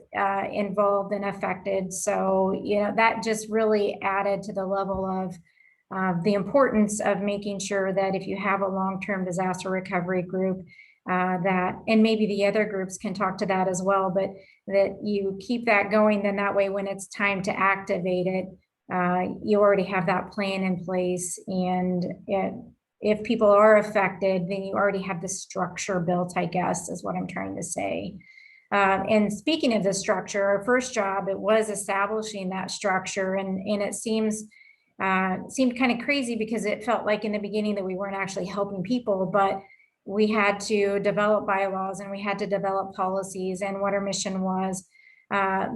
involved and affected. So, that just really added to the level of the importance of making sure that if you have a long-term disaster recovery group, and maybe the other groups can talk to that as well, but that you keep that going, then that way when it's time to activate it, you already have that plan in place. And if people are affected, then you already have the structure built, I guess, is what I'm trying to say. And speaking of the structure, our first job, it was establishing that structure, and it seemed kind of crazy because it felt like in the beginning that we weren't actually helping people, but we had to develop bylaws and we had to develop policies and what our mission was.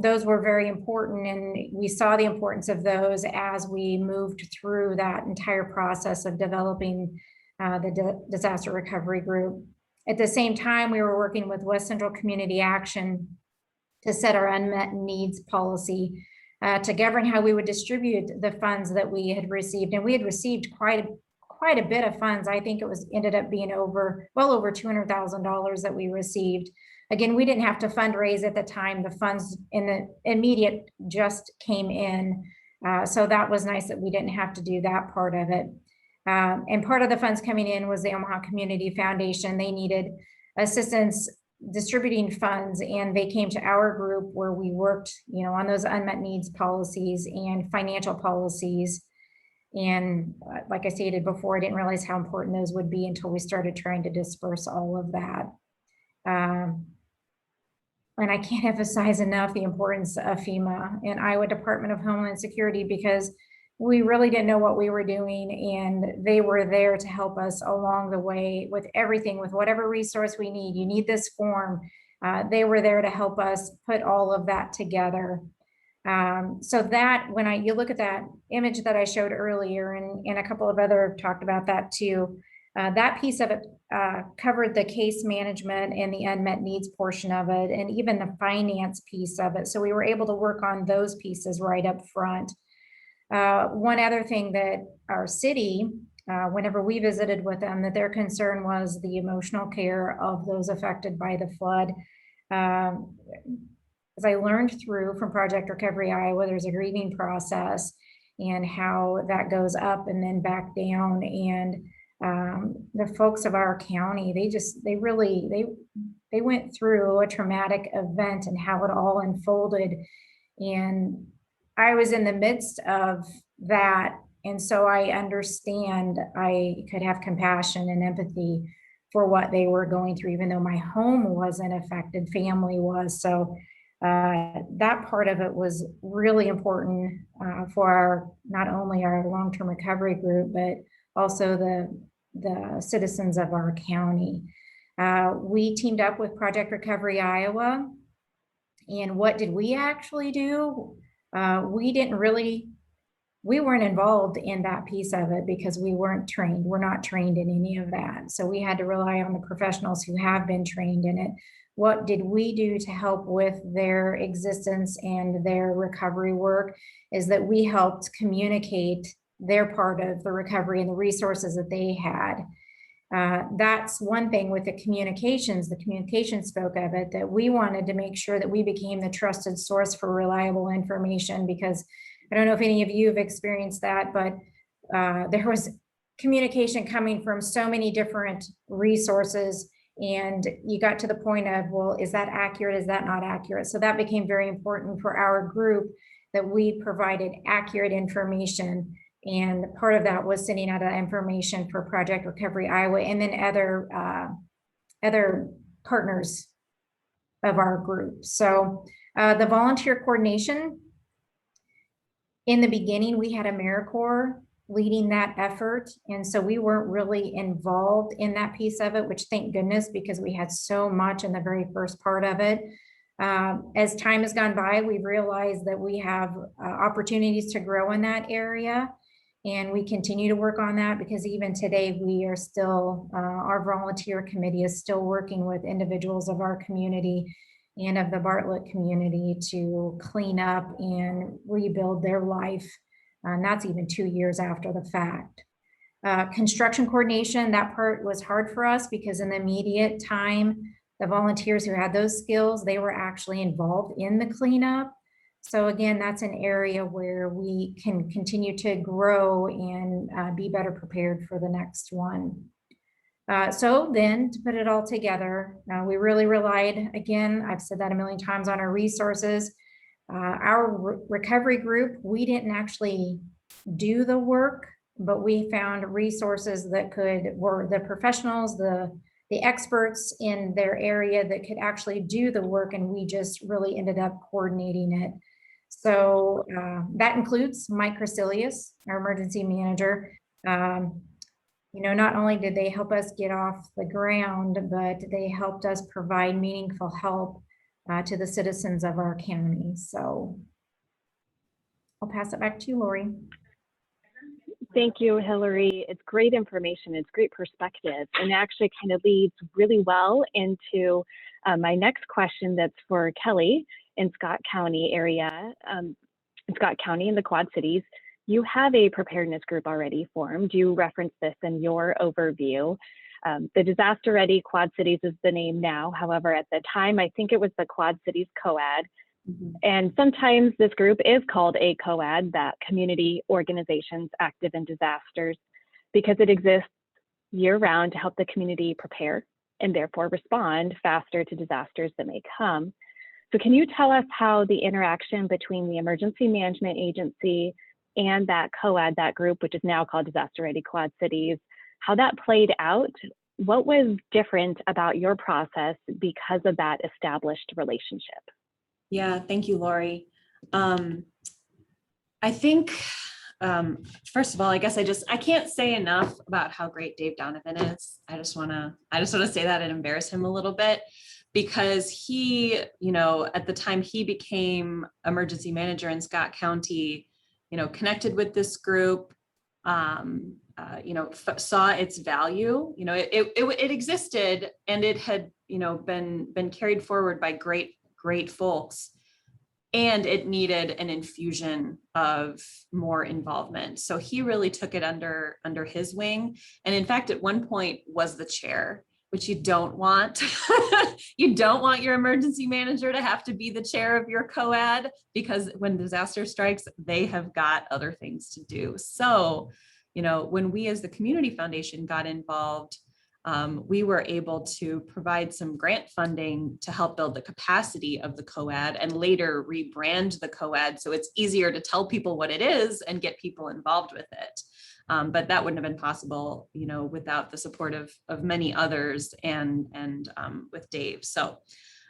Those were very important, and we saw the importance of those as we moved through that entire process of developing the disaster recovery group. At the same time, we were working with West Central Community Action to set our unmet needs policy to govern how we would distribute the funds that we had received. And we had received quite a bit of funds. I think it ended up being well over $200,000 that we received. Again, we didn't have to fundraise at the time. The funds in the immediate just came in. So that was nice that we didn't have to do that part of it. And part of the funds coming in was the Omaha Community Foundation. They needed assistance distributing funds, and they came to our group where we worked, on those unmet needs policies and financial policies. And like I stated before, I didn't realize how important those would be until we started trying to disperse all of that. And I can't emphasize enough the importance of FEMA and Iowa Department of Homeland Security, because we really didn't know what we were doing, and they were there to help us along the way with everything, with whatever resource we need. You need this form. They were there to help us put all of that together. So that when you look at that image that I showed earlier, and a couple of other talked about that too, That piece of it covered the case management and the unmet needs portion of it, and even the finance piece of it. So we were able to work on those pieces right up front. One other thing that our city, whenever we visited with them, that their concern was the emotional care of those affected by the flood. As I learned through from Project Recovery Iowa, there's a grieving process and how that goes up and then back down. And the folks of our county, they went through a traumatic event and how it all unfolded. And I was in the midst of that. And so I understand, I could have compassion and empathy for what they were going through, even though my home wasn't affected, family was. So that part of it was really important for not only our long-term recovery group, but also the citizens of our county. We teamed up with Project Recovery Iowa. And what did we actually do? We weren't involved in that piece of it because we weren't trained. We're not trained in any of that. So we had to rely on the professionals who have been trained in it. What did we do to help with their existence and their recovery work is that we helped communicate their part of the recovery and the resources that they had. That's one thing with the communication spoke of it, that we wanted to make sure that we became the trusted source for reliable information, because I don't know if any of you have experienced that, but there was communication coming from so many different resources, and you got to the point of, well, is that accurate? Is that not accurate? So that became very important for our group, that we provided accurate information. And part of that was sending out information for Project Recovery Iowa and then other partners of our group. So the volunteer coordination, in the beginning, we had AmeriCorps leading that effort. And so we weren't really involved in that piece of it, which thank goodness, because we had so much in the very first part of it. As time has gone by, we've realized that we have opportunities to grow in that area. And we continue to work on that, because even today we are still, our volunteer committee is still working with individuals of our community and of the Bartlett community to clean up and rebuild their life. And that's even 2 years after the fact. Construction coordination, that part was hard for us because in the immediate time, the volunteers who had those skills, they were actually involved in the cleanup. So again, that's an area where we can continue to grow and be better prepared for the next one. So then to put it all together, we really relied, again, I've said that a million times, on our resources. Our recovery group, we didn't actually do the work, but we found resources that were the professionals, the experts in their area that could actually do the work, and we just really ended up coordinating it. So that includes Mike Crecilius, our emergency manager. Not only did they help us get off the ground, but they helped us provide meaningful help to the citizens of our county. So I'll pass it back to you, Lori. Thank you, Hillary. It's great information. It's great perspective, and actually kind of leads really well into my next question that's for Kelly in Scott County area, in Scott County in the Quad Cities. You have a preparedness group already formed. You referenced this in your overview. The Disaster Ready Quad Cities is the name now. However, at the time, I think it was the Quad Cities COAD. Mm-hmm. And sometimes this group is called a COAD, that Community Organizations Active in Disasters, because it exists year-round to help the community prepare and therefore respond faster to disasters that may come. So can you tell us how the interaction between the Emergency Management Agency and that COAD, that group, which is now called Disaster Ready Quad Cities, how that played out? What was different about your process because of that established relationship? Yeah, thank you, Lori. I think, first of all, I guess I can't say enough about how great Dave Donovan is. I just want to say that and embarrass him a little bit, because he, at the time he became emergency manager in Scott County, connected with this group, saw its value. It existed, and it had, been carried forward by great folks, and it needed an infusion of more involvement. So he really took it under his wing, and in fact, at one point was the chair, which you don't want. You don't want your emergency manager to have to be the chair of your COAD, because when disaster strikes, they have got other things to do. So, when we as the community foundation got involved, we were able to provide some grant funding to help build the capacity of the COAD and later rebrand the COAD so it's easier to tell people what it is and get people involved with it. But that wouldn't have been possible, without the support of many others and with Dave. So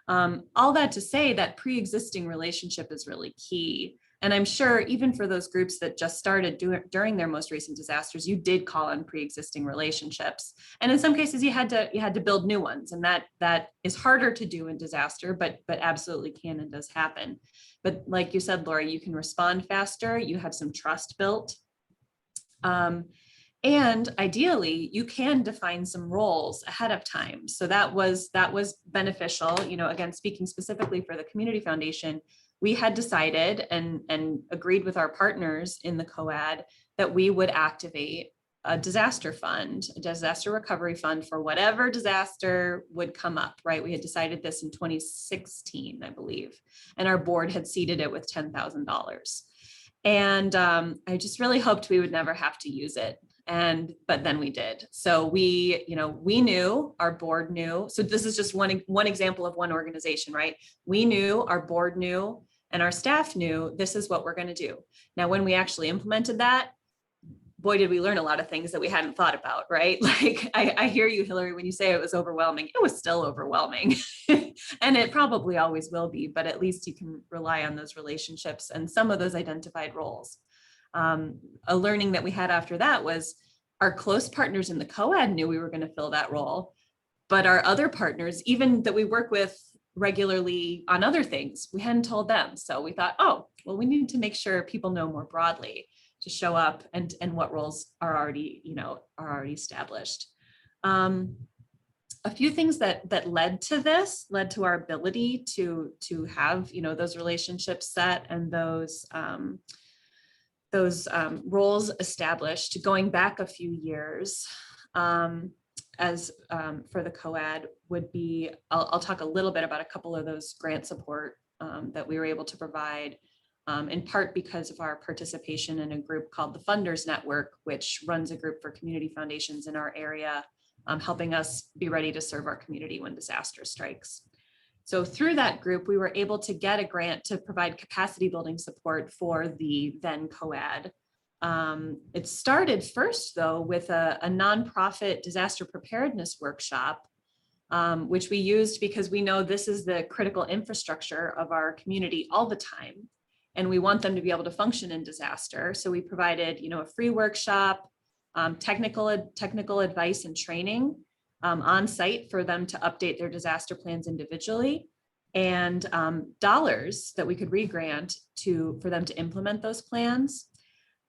all that to say that pre-existing relationship is really key. And I'm sure even for those groups that just started during their most recent disasters, you did call on pre-existing relationships. And in some cases you had to build new ones, and that is harder to do in disaster, but absolutely can and does happen. But like you said, Laura, you can respond faster, you have some trust built. And ideally, you can define some roles ahead of time. So that was beneficial. Again, speaking specifically for the Community Foundation, we had decided and agreed with our partners in the COAD that we would activate a disaster fund, a disaster recovery fund for whatever disaster would come up, right? We had decided this in 2016, I believe, and our board had seeded it with $10,000. And I just really hoped we would never have to use it. But then we did. So we knew, our board knew. So this is just one example of one organization, right? We knew, our board knew, and our staff knew this is what we're going to do. Now, when we actually implemented that, boy, did we learn a lot of things that we hadn't thought about, right? Like I hear you, Hillary, when you say it was overwhelming. It was still overwhelming. And it probably always will be, but at least you can rely on those relationships and some of those identified roles. A learning that we had after that was our close partners in the COAD knew we were going to fill that role, but our other partners, even that we work with regularly on other things, we hadn't told them. So we thought, oh, well, we need to make sure people know more broadly to show up and what roles are already established. A few things that led to our ability to have those relationships set and those roles established going back a few years. As for the COAD would be, I'll talk a little bit about a couple of those grant support that we were able to provide, in part because of our participation in a group called the Funders Network, which runs a group for community foundations in our area, helping us be ready to serve our community when disaster strikes. So through that group, we were able to get a grant to provide capacity building support for the then COAD. It started first, though, with a nonprofit disaster preparedness workshop, which we used because we know this is the critical infrastructure of our community all the time, and we want them to be able to function in disaster. So we provided, a free workshop, technical advice and training on site for them to update their disaster plans individually, and dollars that we could re-grant for them to implement those plans.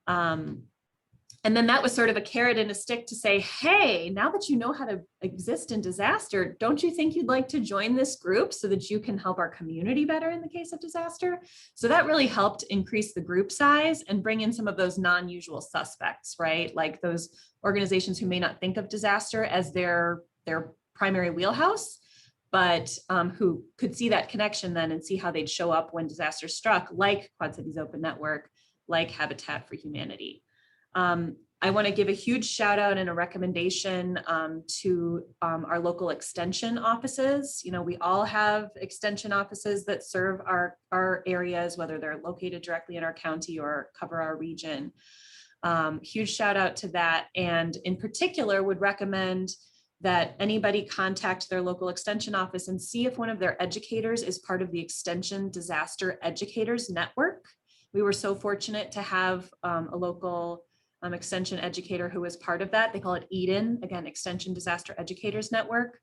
And then that was sort of a carrot and a stick to say, hey, now that you know how to exist in disaster, don't you think you'd like to join this group so that you can help our community better in the case of disaster? So that really helped increase the group size and bring in some of those non-usual suspects, right? Like those organizations who may not think of disaster as their primary wheelhouse, but who could see that connection then and see how they'd show up when disaster struck, like Quad Cities Open Network, like Habitat for Humanity. I want to give a huge shout out and a recommendation to our local extension offices. We all have extension offices that serve our areas, whether they're located directly in our county or cover our region. Huge shout out to that. And in particular, would recommend that anybody contact their local extension office and see if one of their educators is part of the Extension Disaster Educators Network. We were so fortunate to have a local extension educator who was part of that. They call it EDEN, again, Extension Disaster Educators Network.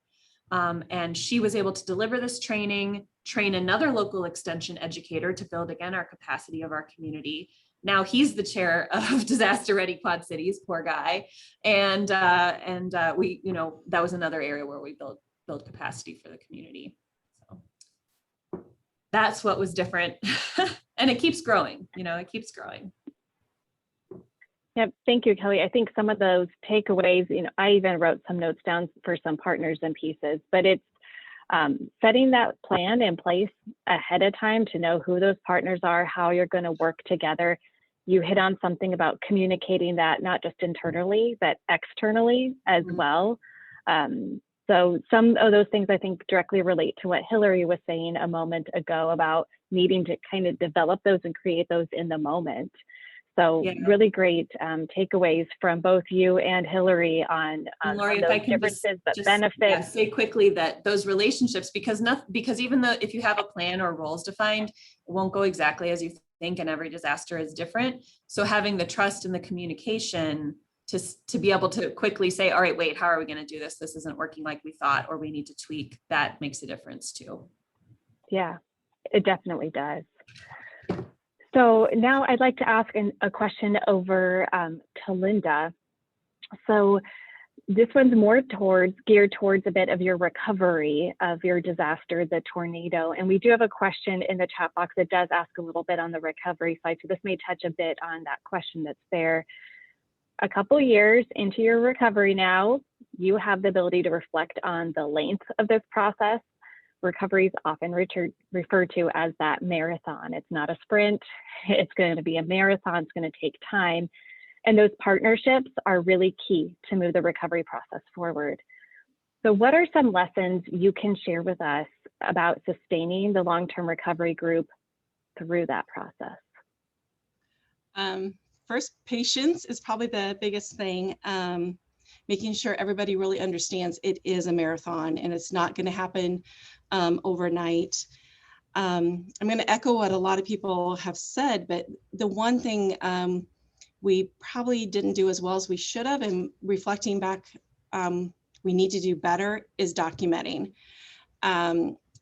And she was able to deliver this training, train another local extension educator to build, again, our capacity of our community. now he's the chair of Disaster Ready Quad Cities, poor guy. And we, you know, that was another area where we build capacity for the community. So that's what was different. And it keeps growing, you know, it keeps growing. Yep, thank you, Kelly. I think some of those takeaways, you know, I even wrote some notes down for some partners and pieces, but it's setting that plan in place ahead of time to know who those partners are, how you're going to work together. You hit on something about communicating that not just internally, but externally as well. So some of those things I think directly relate to what Hillary was saying a moment ago about needing to kind of develop those and create those in the moment. So really great takeaways from both you and Hillary on Lori, those if I can differences, but just benefits. say quickly that those relationships, because even though if you have a plan or roles defined, it won't go exactly as you think, and every disaster is different. So having the trust and the communication to be able to quickly say, all right, wait, how are we going to do this? This isn't working like we thought, or we need to tweak. That makes a difference too. Yeah, it definitely does. So now I'd like to ask a question over to Linda. So this one's more geared towards a bit of your recovery of your disaster, the tornado. And we do have a question in the chat box that does ask a little bit on the recovery side. So this may touch a bit on that question that's there. A couple years into your recovery now, you have the ability to reflect on the length of this process. Recovery is often referred to as that marathon. It's not a sprint. It's going to be a marathon. It's going to take time. And those partnerships are really key to move the recovery process forward. So what are some lessons you can share with us about sustaining the long-term recovery group through that process? First, patience is probably the biggest thing. Making sure everybody really understands it is a marathon and it's not going to happen overnight. I'm going to echo what a lot of people have said, but the one thing we probably didn't do as well as we should have, and reflecting back, we need to do better, is documenting.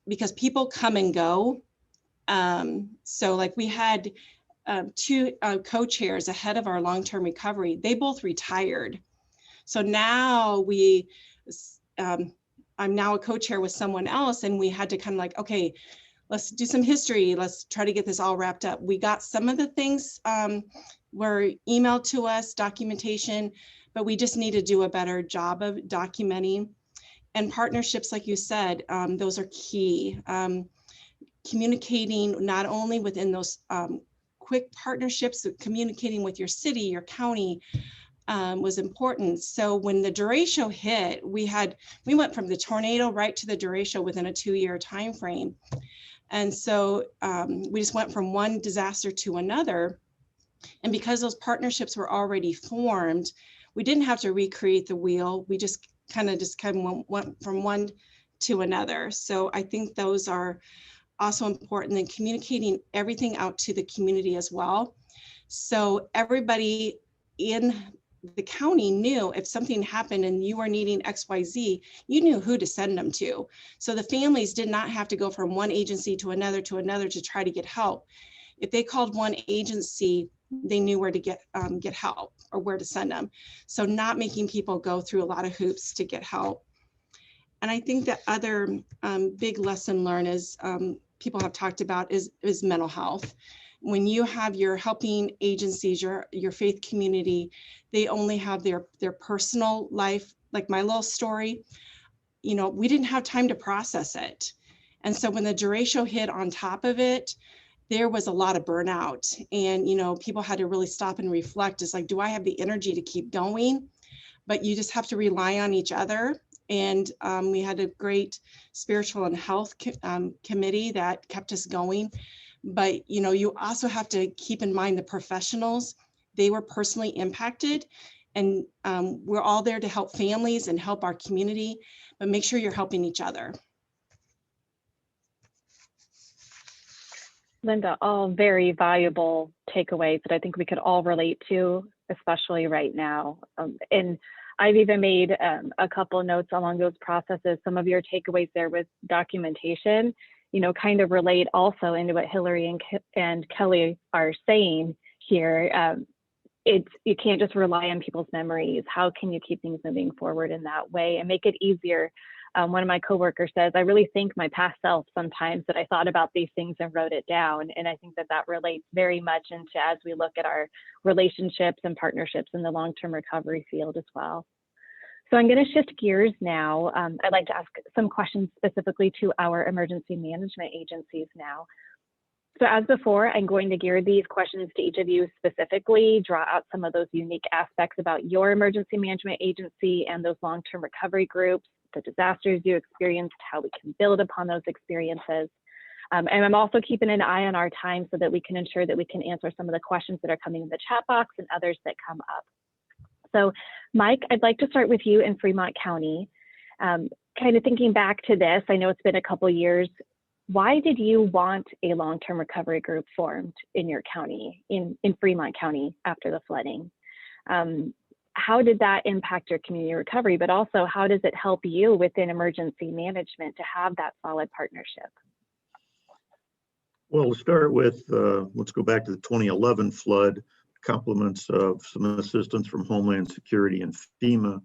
Because people come and go. So like we had two co-chairs ahead of our long-term recovery. They both retired. So now I'm now a co-chair with someone else, and we had to kind of like, okay, let's do some history. Let's try to get this all wrapped up. We got some of the things were emailed to us, documentation, but we just need to do a better job of documenting. And partnerships, like you said, those are key. Communicating not only within those quick partnerships, but communicating with your city, your county, was important. So when the derecho hit, we went from the tornado right to the derecho within a 2-year time frame. And so we just went from one disaster to another. And because those partnerships were already formed, we didn't have to recreate the wheel. We just kind of went from one to another. So I think those are also important, and communicating everything out to the community as well. So everybody in the county knew if something happened and you were needing XYZ, you knew who to send them to. So the families did not have to go from one agency to another to try to get help. If they called one agency, they knew where to get help or where to send them. So not making people go through a lot of hoops to get help. And I think the other big lesson learned is people have talked about is mental health. When you have your helping agencies, your faith community, they only have their personal life, like my little story, you know, we didn't have time to process it. And so when the derecho hit on top of it, there was a lot of burnout, and, you know, people had to really stop and reflect. It's like, do I have the energy to keep going? But you just have to rely on each other. And we had a great spiritual and health committee that kept us going. But, you know, you also have to keep in mind the professionals. They were personally impacted, and we're all there to help families and help our community, but make sure you're helping each other. Linda, all very valuable takeaways that I think we could all relate to, especially right now. And I've even made a couple of notes along those processes. Some of your takeaways there with documentation, you know, kind of relate also into what Hillary and Kelly are saying here. You can't just rely on people's memories. How can you keep things moving forward in that way and make it easier? One of my coworkers says, I really thank my past self sometimes that I thought about these things and wrote it down. And I think that that relates very much into as we look at our relationships and partnerships in the long-term recovery field as well. So I'm going to shift gears now. I'd like to ask some questions specifically to our emergency management agencies now. So as before, I'm going to gear these questions to each of you specifically, draw out some of those unique aspects about your emergency management agency and those long-term recovery groups, the disasters you experienced, how we can build upon those experiences. And I'm also keeping an eye on our time so that we can ensure that we can answer some of the questions that are coming in the chat box and others that come up. So Mike, I'd like to start with you in Fremont County. Kind of thinking back to this, I know it's been a couple years. Why did you want a long-term recovery group formed in your county, in Fremont County after the flooding? How did that impact your community recovery, but also how does it help you within emergency management to have that solid partnership? Well, to start with, let's go back to the 2011 flood, compliments of some assistance from Homeland Security and FEMA.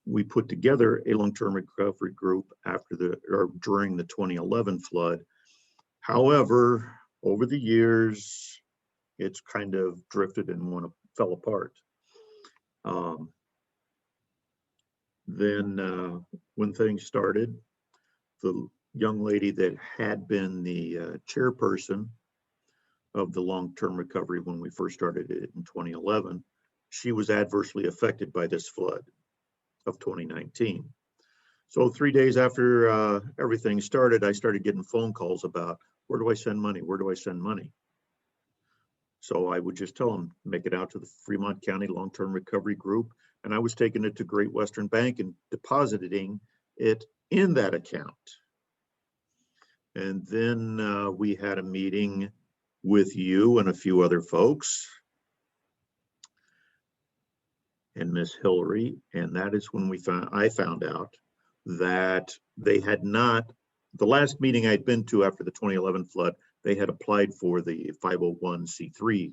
We put together a long-term recovery group during the 2011 flood. However, over the years, it's kind of drifted and fell apart. Then when things started, the young lady that had been the chairperson of the long-term recovery when we first started it in 2011, she was adversely affected by this flood of 2019. So 3 days after everything started, I started getting phone calls about, where do I send money? Where do I send money? So I would just tell them, make it out to the Fremont County Long-Term Recovery Group. And I was taking it to Great Western Bank and depositing it in that account. And then we had a meeting with you and a few other folks and Miss Hillary. And that is when I found out that they had not, the last meeting I'd been to after the 2011 flood, they had applied for the 501c3.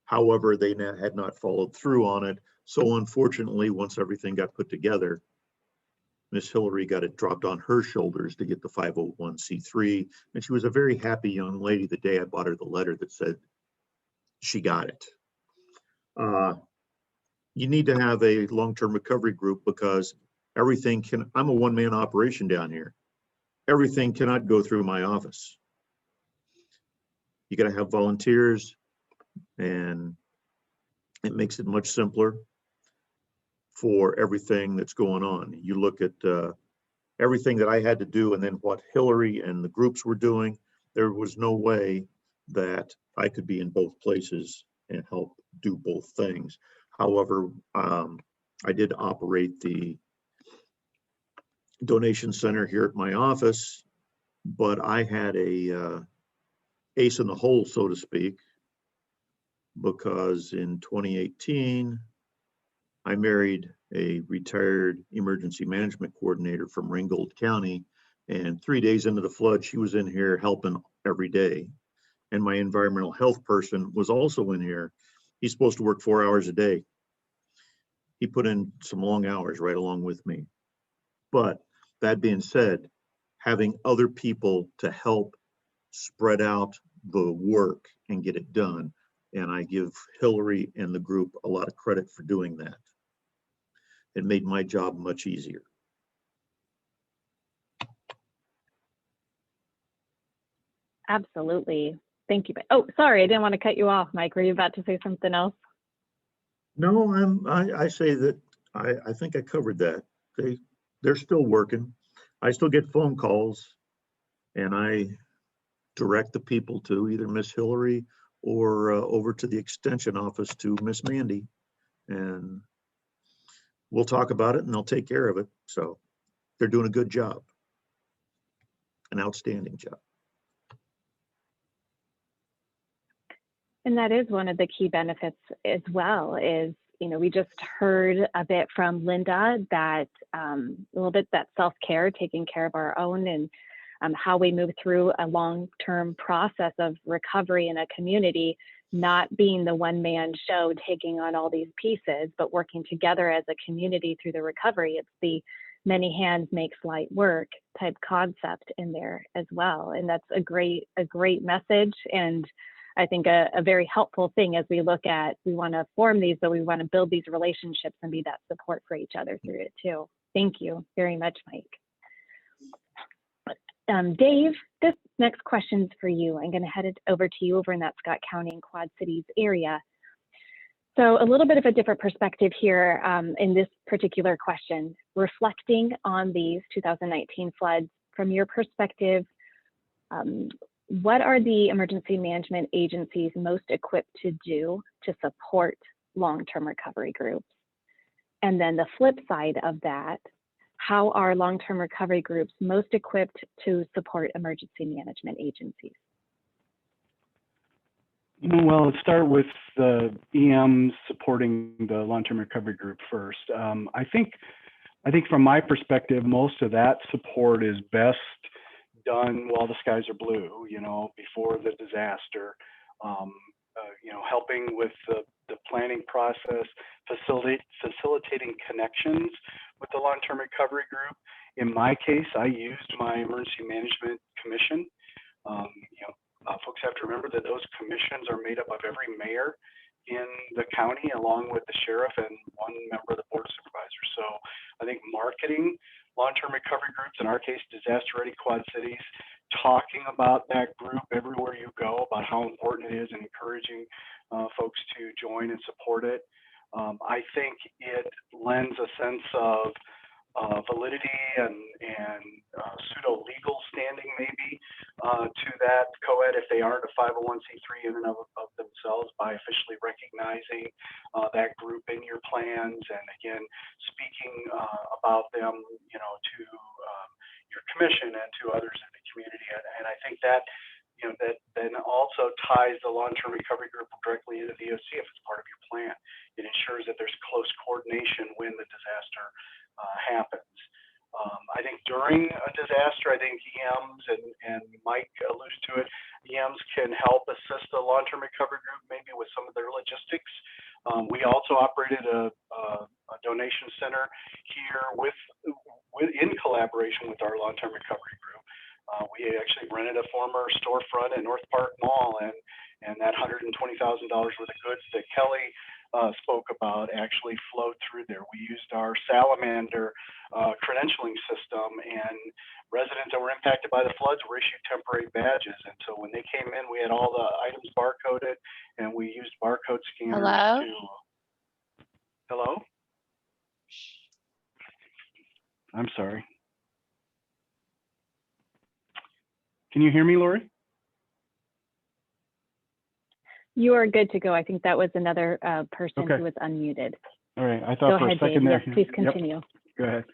However, they had not followed through on it. So unfortunately, once everything got put together, Miss Hillary got it dropped on her shoulders to get the 501c3. And she was a very happy young lady the day I bought her the letter that said she got it. You need to have a long-term recovery group because everything I'm a one-man operation down here. Everything cannot go through my office. You got to have volunteers, and it makes it much simpler for everything that's going on. You look at everything that I had to do and then what Hillary and the groups were doing, there was no way that I could be in both places and help do both things. However, I did operate the donation center here at my office, but I had a ace in the hole, so to speak, because in 2018, I married a retired emergency management coordinator from Ringgold County, and 3 days into the flood, she was in here helping every day. And my environmental health person was also in here. He's supposed to work 4 hours a day. He put in some long hours right along with me. But that being said, having other people to help spread out the work and get it done. And I give Hillary and the group a lot of credit for doing that. It made my job much easier. Absolutely. Thank you. Oh, sorry, I didn't want to cut you off, Mike. Were you about to say something else? No, I say that I think I covered that. They're still working. I still get phone calls, and I direct the people to either Miss Hillary or over to the extension office to Miss Mandy, and we'll talk about it and they'll take care of it. So they're doing a good job, an outstanding job. And that is one of the key benefits as well is, you know, we just heard a bit from Linda that a little bit that self-care, taking care of our own. And how we move through a long-term process of recovery in a community, not being the one-man show taking on all these pieces, but working together as a community through the recovery. It's the many hands makes light work type concept in there as well. And that's a great message. And I think a very helpful thing as we look at, we want to form these, but we want to build these relationships and be that support for each other through it too. Thank you very much, Mike. Dave, this next question's for you. I'm going to head it over to you over in that Scott County and Quad Cities area. So a little bit of a different perspective here in this particular question, reflecting on these 2019 floods from your perspective, what are the emergency management agencies most equipped to do to support long-term recovery groups? And then the flip side of that, how are long-term recovery groups most equipped to support emergency management agencies? Well, let's start with the EMs supporting the long-term recovery group first. I think from my perspective, most of that support is best done while the skies are blue, before the disaster, helping with the planning process, facilitating connections with the long-term recovery group. In my case, I used my emergency management commission. Folks have to remember that those commissions are made up of every mayor in the county, along with the sheriff and one member of the board of supervisors. So I think marketing long-term recovery groups, in our case, Disaster Ready Quad Cities, talking about that group everywhere you go, about how important it is, and encouraging folks to join and support it. I think it lends a sense of validity and pseudo-legal standing maybe to that co-ed if they aren't a 501c3 in and of themselves, by officially recognizing that group in your plans, and again speaking about them to your commission and to others in the community. And I think that that then also ties the long-term recovery group directly into the EOC if it's part of your plan. It ensures that there's close coordination when the disaster happens. I think during a disaster, I think EMs, and Mike alluded to it, EMs can help assist the long-term recovery group maybe with some of their logistics. We also operated a donation center here in collaboration with our long-term recovery group. We actually rented a former storefront at North Park Mall, and that $120,000 worth of goods that Kelly spoke about actually flowed through there. We used our Salamander credentialing system, and residents that were impacted by the floods were issued temporary badges. And so when they came in, we had all the items barcoded, and we used barcode scanners to. Hello? I'm sorry. Can you hear me, Lori? You are good to go. I think that was another person Okay. who was unmuted. All right. I thought Go for ahead, a second Dave. there. Yes, please Yep. continue. Go ahead.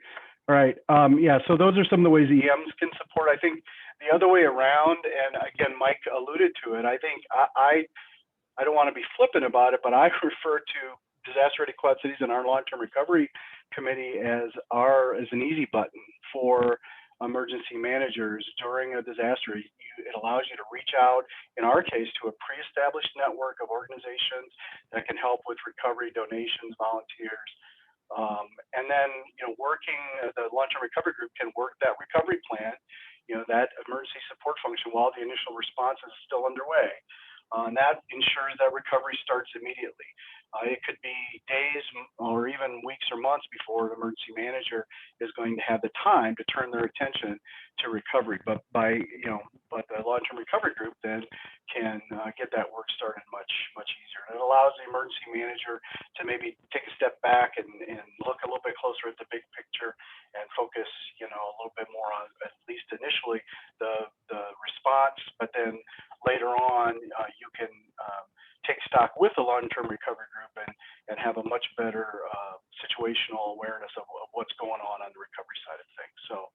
All right. Yeah, so those are some of the ways EMs can support. I think the other way around, and again, Mike alluded to it, I think I don't want to be flippant about it, but I refer to Disaster Ready Quad Cities and our long-term recovery committee as an easy button for emergency managers during a disaster. It allows you to reach out, in our case, to a pre-established network of organizations that can help with recovery, donations, volunteers. And then, working, the long-term recovery group can work that recovery plan, that emergency support function while the initial response is still underway. And that ensures that recovery starts immediately. It could be days or even weeks or months before an emergency manager is going to have the time to turn their attention to recovery. But but the long-term recovery group then can get that work started much easier. And it allows the emergency manager to maybe take a step back and look a little bit closer at the big picture and focus, a little bit more on, at least initially, the response. But then later on, you can take stock with the long-term recovery group and have a much better situational awareness of what's going on the recovery side of things. So,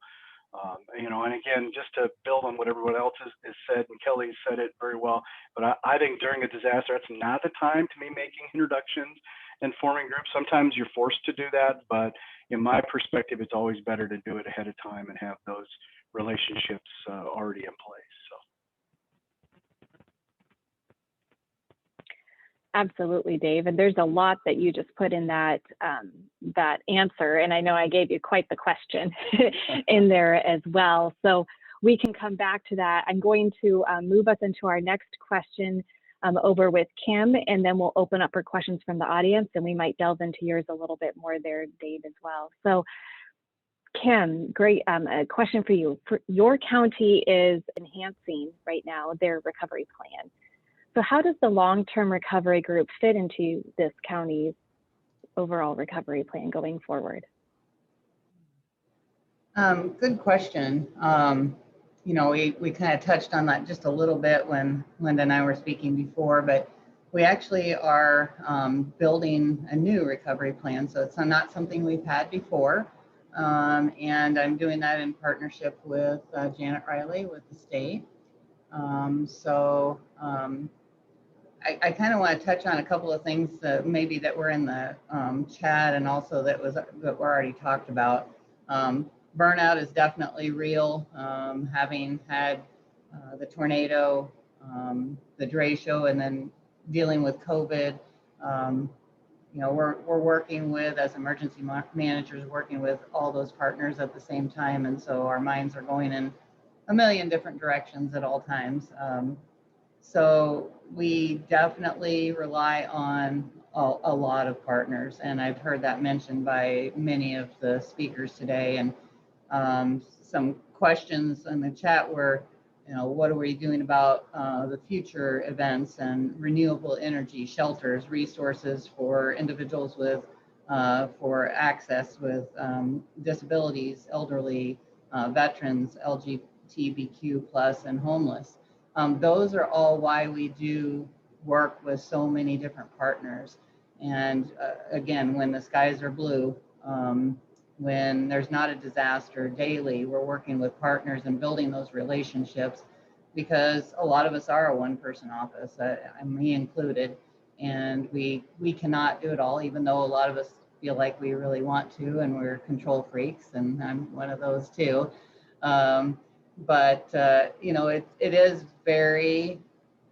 and again, just to build on what everyone else has said, and Kelly said it very well, but I think during a disaster, that's not the time to be making introductions and forming groups. Sometimes you're forced to do that, but in my perspective, it's always better to do it ahead of time and have those relationships already in place. So. Absolutely, Dave. And there's a lot that you just put in that that answer. And I know I gave you quite the question in there as well. So we can come back to that. I'm going to move us into our next question over with Kim, and then we'll open up for questions from the audience, and we might delve into yours a little bit more there, Dave, as well. So Kim, great a question for you. Your county is enhancing right now their recovery plan. So how does the long-term recovery group fit into this county's overall recovery plan going forward? Good question. You know, we kind of touched on that just a little bit when Linda and I were speaking before, but we actually are building a new recovery plan. So it's not something we've had before. And I'm doing that in partnership with Janet Riley with the state. I kind of want to touch on a couple of things maybe that were in the chat, and also that were already talked about. Burnout is definitely real. Having had the tornado, the Dre show, and then dealing with COVID, you know, we're working with, as emergency managers, working with all those partners at the same time, and so our minds are going in a million different directions at all times. So we definitely rely on a lot of partners, and I've heard that mentioned by many of the speakers today. And some questions in the chat were, you know, what are we doing about the future events and renewable energy, shelters, resources for individuals with, for access with disabilities, elderly, veterans, LGBTQ plus, and homeless. Those are all why we do work with so many different partners. And again, when the skies are blue, when there's not a disaster daily, we're working with partners and building those relationships, because a lot of us are a one-person office, me included, and we cannot do it all, even though a lot of us feel like we really want to, and we're control freaks, and I'm one of those too. But you know, it is very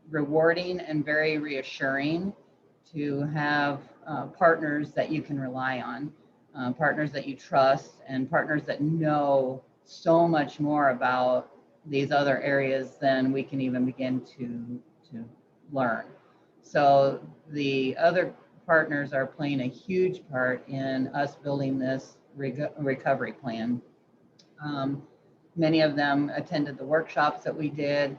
rewarding and very reassuring to have partners that you can rely on, partners that you trust, and partners that know so much more about these other areas than we can even begin to learn. So the other partners are playing a huge part in us building this recovery plan. Many of them attended the workshops that we did.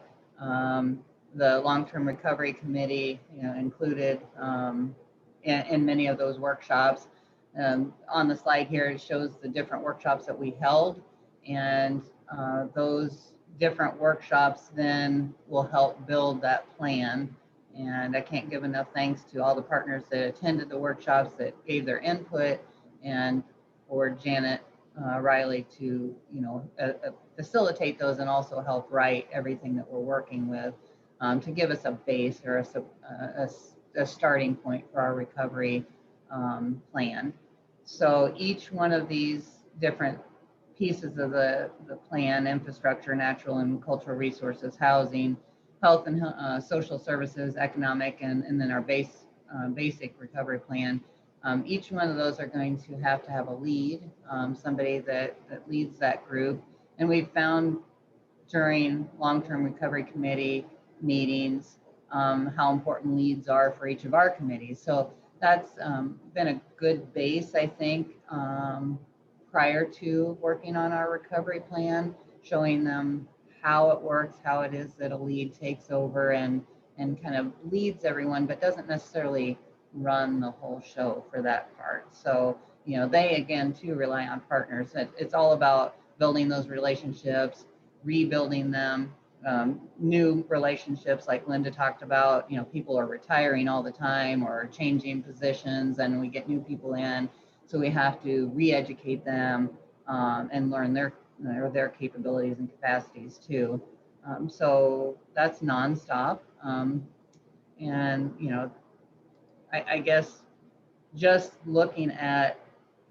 The long-term recovery committee, you know, included in many of those workshops. On the slide here, it shows the different workshops that we held, and those different workshops then will help build that plan. And I can't give enough thanks to all the partners that attended the workshops, that gave their input, and for Janet Riley to, you know, facilitate those and also help write everything that we're working with, to give us a base or a starting point for our recovery plan. So each one of these different pieces of the plan: infrastructure, natural and cultural resources, housing, health and social services, economic, and then our basic recovery plan. Each one of those are going to have a lead, somebody that leads that group. And we've found during long-term recovery committee meetings how important leads are for each of our committees. So that's been a good base, I think, prior to working on our recovery plan, showing them how it works, how it is that a lead takes over and kind of leads everyone, but doesn't necessarily run the whole show for that part. So, you know, they again too rely on partners. It's all about building those relationships, rebuilding them, new relationships like Linda talked about. You know, people are retiring all the time or changing positions, and we get new people in, so we have to re-educate them and learn their capabilities and capacities too. So that's nonstop. And you know, I guess just looking at,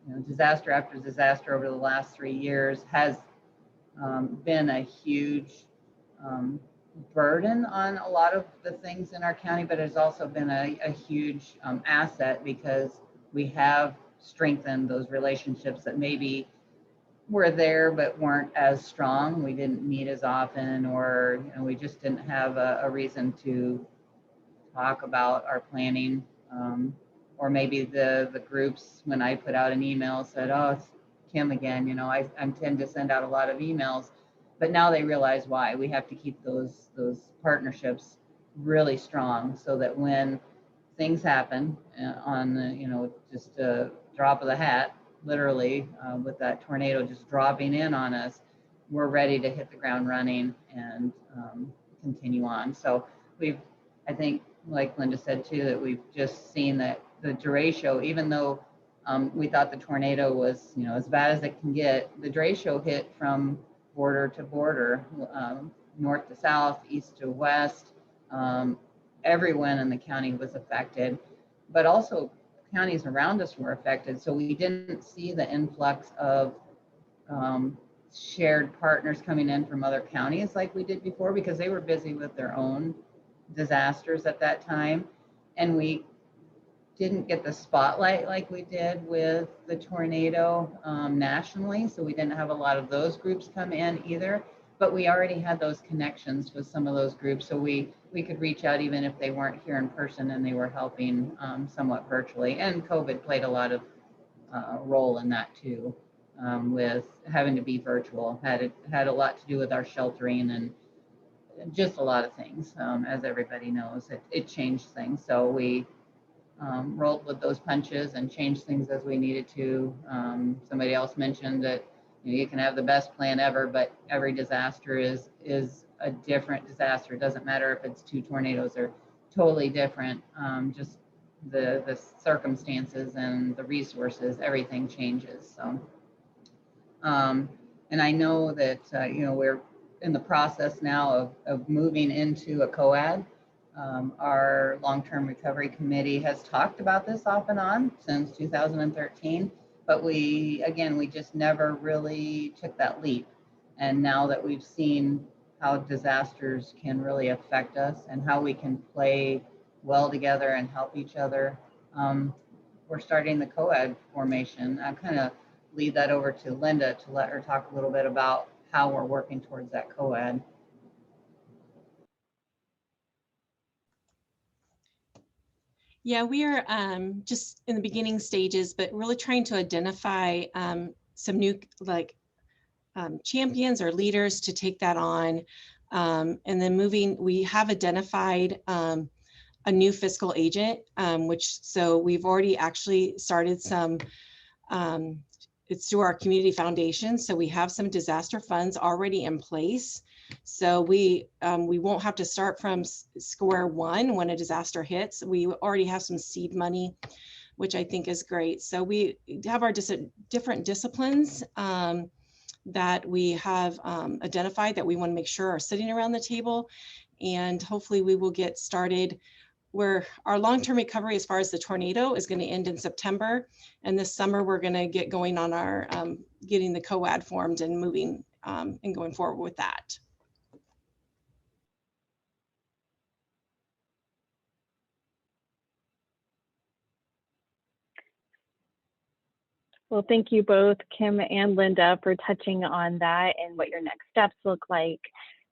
you know, disaster after disaster over the last 3 years has been a huge burden on a lot of the things in our county, but it's also been a huge asset because we have strengthened those relationships that maybe were there but weren't as strong. We didn't meet as often, or we just didn't have a reason to talk about our planning. Or maybe the groups, when I put out an email, said, "Oh, it's Kim again." I tend to send out a lot of emails, but now they realize why. We have to keep those partnerships really strong so that when things happen on the, just a drop of the hat, literally, with that tornado just dropping in on us, we're ready to hit the ground running and continue on. So I think, like Linda said too, that we've just seen that the derecho, even though we thought the tornado was, as bad as it can get, the derecho hit from border to border, north to south, east to west. Everyone in the county was affected, but also counties around us were affected. So we didn't see the influx of shared partners coming in from other counties like we did before, because they were busy with their own disasters at that time. And we didn't get the spotlight like we did with the tornado nationally. So we didn't have a lot of those groups come in either, but we already had those connections with some of those groups. So we could reach out even if they weren't here in person and they were helping somewhat virtually. And COVID played a lot of role in that too, with having to be virtual. Had a lot to do with our sheltering and just a lot of things. As everybody knows, it changed things. So we rolled with those punches and changed things as we needed to. Somebody else mentioned that you can have the best plan ever, but every disaster is a different disaster. It doesn't matter if it's 2 tornadoes, are totally different. Just the circumstances and the resources, everything changes. So, and I know that we're in the process now of moving into a COAD. Our long-term recovery committee has talked about this off and on since 2013, but we just never really took that leap. And now that we've seen how disasters can really affect us and how we can play well together and help each other, we're starting the COAD formation. I kind of lead that over to Linda to let her talk a little bit about how we're working towards that COAD. Yeah, we are just in the beginning stages, but really trying to identify some new champions or leaders to take that on. And then we have identified a new fiscal agent, so we've already actually started some, it's through our community foundation. So we have some disaster funds already in place. So we won't have to start from square one when a disaster hits. We already have some seed money, which I think is great. So we have our different disciplines that we have identified that we want to make sure are sitting around the table. And hopefully we will get started where our long-term recovery as far as the tornado is going to end in September. And this summer we're going to get going on our getting the COAD formed and moving and going forward with that. Well, thank you both, Kim and Linda, for touching on that and what your next steps look like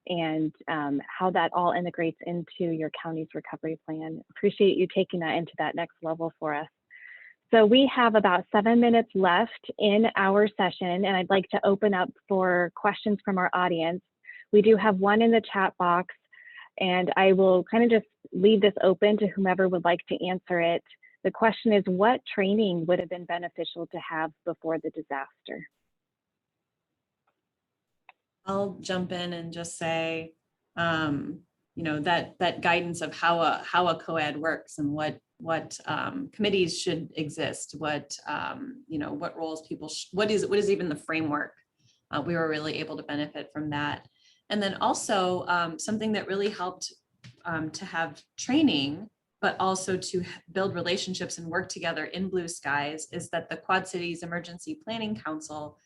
and how that all integrates into your county's recovery plan. Appreciate you taking that into that next level for us. So we have about 7 minutes left in our session, and I'd like to open up for questions from our audience. We do have one in the chat box, and I will kind of just leave this open to whomever would like to answer it. The question is, what training would have been beneficial to have before the disaster? I'll jump in and just say, that guidance of how a COAD works and what committees should exist, what roles people, what is even the framework. We were really able to benefit from that. And then also something that really helped to have training, but also to build relationships and work together in blue skies, is that the Quad Cities Emergency Planning Council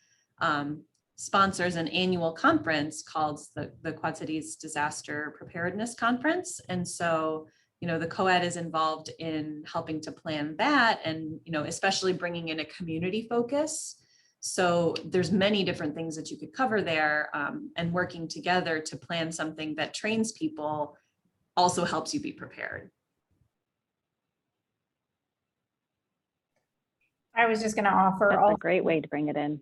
sponsors an annual conference called the Quad Cities Disaster Preparedness Conference. And so, the co-ed is involved in helping to plan that, and, especially bringing in a community focus. So there's many different things that you could cover there, and working together to plan something that trains people also helps you be prepared. I was just going to offer. That's a great way to bring it in.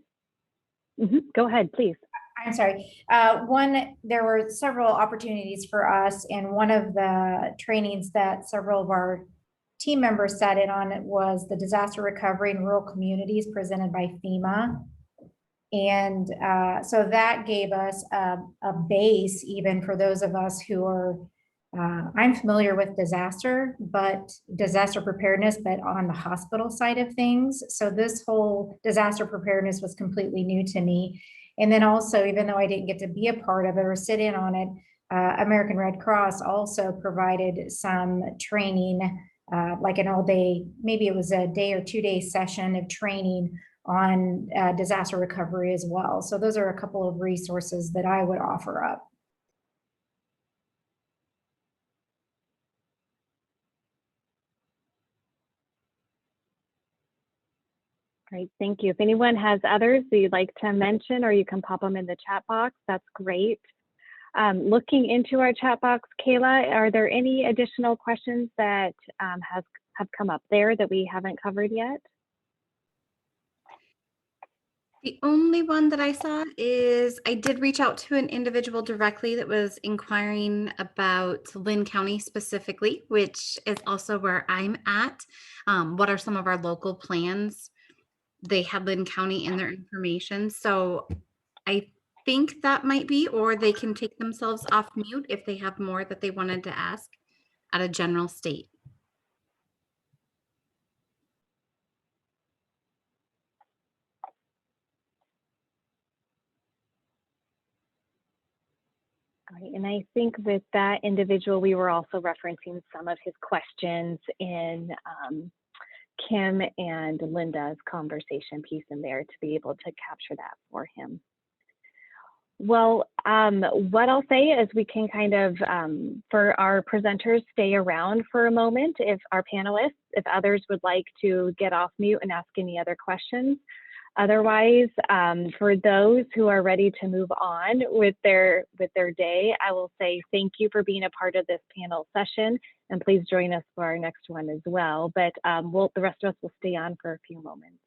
Go ahead, please. I'm sorry. There were several opportunities for us, and one of the trainings that several of our team members sat in on was the disaster recovery in rural communities presented by FEMA. And so that gave us a base even for those of us who are, I'm familiar with disaster preparedness, but on the hospital side of things. So this whole disaster preparedness was completely new to me. And then also, even though I didn't get to be a part of it or sit in on it, American Red Cross also provided some training, like an all day, maybe it was a day or 2 day session of training on disaster recovery as well. So those are a couple of resources that I would offer up. Great, thank you. If anyone has others that you'd like to mention, or you can pop them in the chat box, that's great. Looking into our chat box, Kayla, are there any additional questions that have come up there that we haven't covered yet? The only one that I saw is I did reach out to an individual directly that was inquiring about Lynn County specifically, which is also where I'm at. What are some of our local plans? They had Lynn County in their information. So I think that might be, or they can take themselves off mute if they have more that they wanted to ask at a general state. Right, and I think with that individual, we were also referencing some of his questions in Kim and Linda's conversation piece in there to be able to capture that for him. Well, what I'll say is we can kind of, for our presenters, stay around for a moment if our panelists, if others would like to get off mute and ask any other questions. Otherwise, for those who are ready to move on with their day, I will say thank you for being a part of this panel session, and please join us for our next one as well. But the rest of us will stay on for a few moments.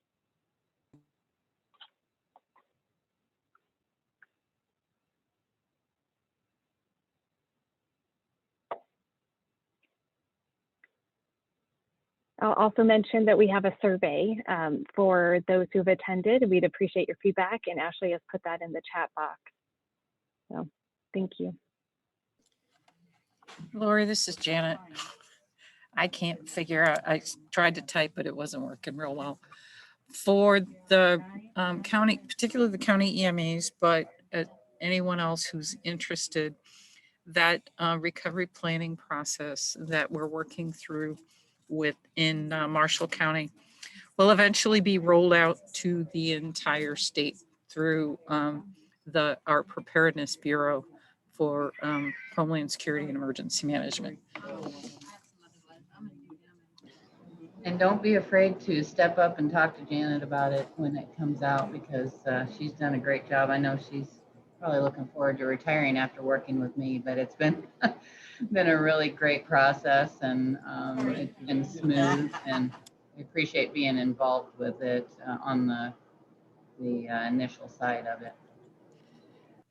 I'll also mention that we have a survey for those who have attended. We'd appreciate your feedback, and Ashley has put that in the chat box. So thank you. Lori, this is Janet. I can't figure out, I tried to type, but it wasn't working real well. For the county, particularly the county EMAs, but anyone else who's interested, that recovery planning process that we're working through within Marshall County will eventually be rolled out to the entire state through our Preparedness Bureau for Homeland Security and Emergency Management. And don't be afraid to step up and talk to Janet about it when it comes out, because she's done a great job. I know she's probably looking forward to retiring after working with me, but it's been been a really great process, and it's been smooth, and we appreciate being involved with it on the initial side of it.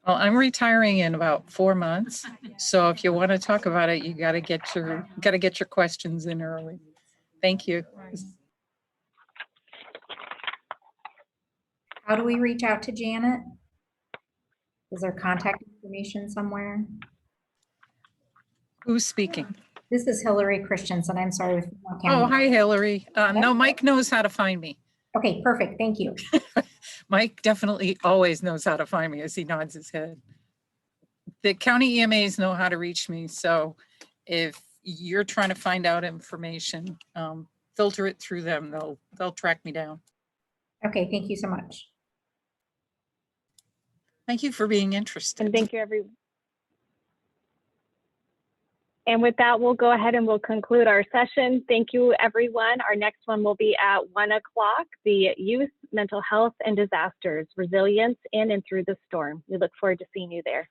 Well, I'm retiring in about 4 months, so if you want to talk about it, you got to get your questions in early. Thank you. How do we reach out to Janet? Is there contact information somewhere? Who's speaking? This is Hillary Christensen. I'm sorry. With Oh, hi, Hillary. No, Mike knows how to find me. Okay, perfect. Thank you. Mike definitely always knows how to find me as he nods his head. The county EMAs know how to reach me. So if you're trying to find out information, filter it through them. They'll track me down. Okay, thank you so much. Thank you for being interested. And thank you, everyone. And with that, we'll go ahead and we'll conclude our session. Thank you, everyone. Our next one will be at 1 o'clock, the Youth, Mental Health and Disasters, Resilience in and Through the Storm. We look forward to seeing you there.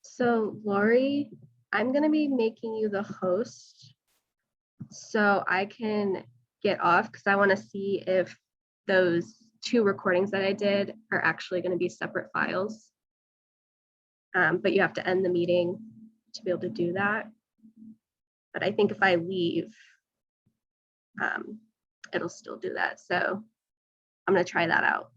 So Lori, I'm gonna be making you the host so I can get off because I want to see if those 2 recordings that I did are actually going to be separate files. But you have to end the meeting to be able to do that. But I think if I leave, it'll still do that. So I'm going to try that out.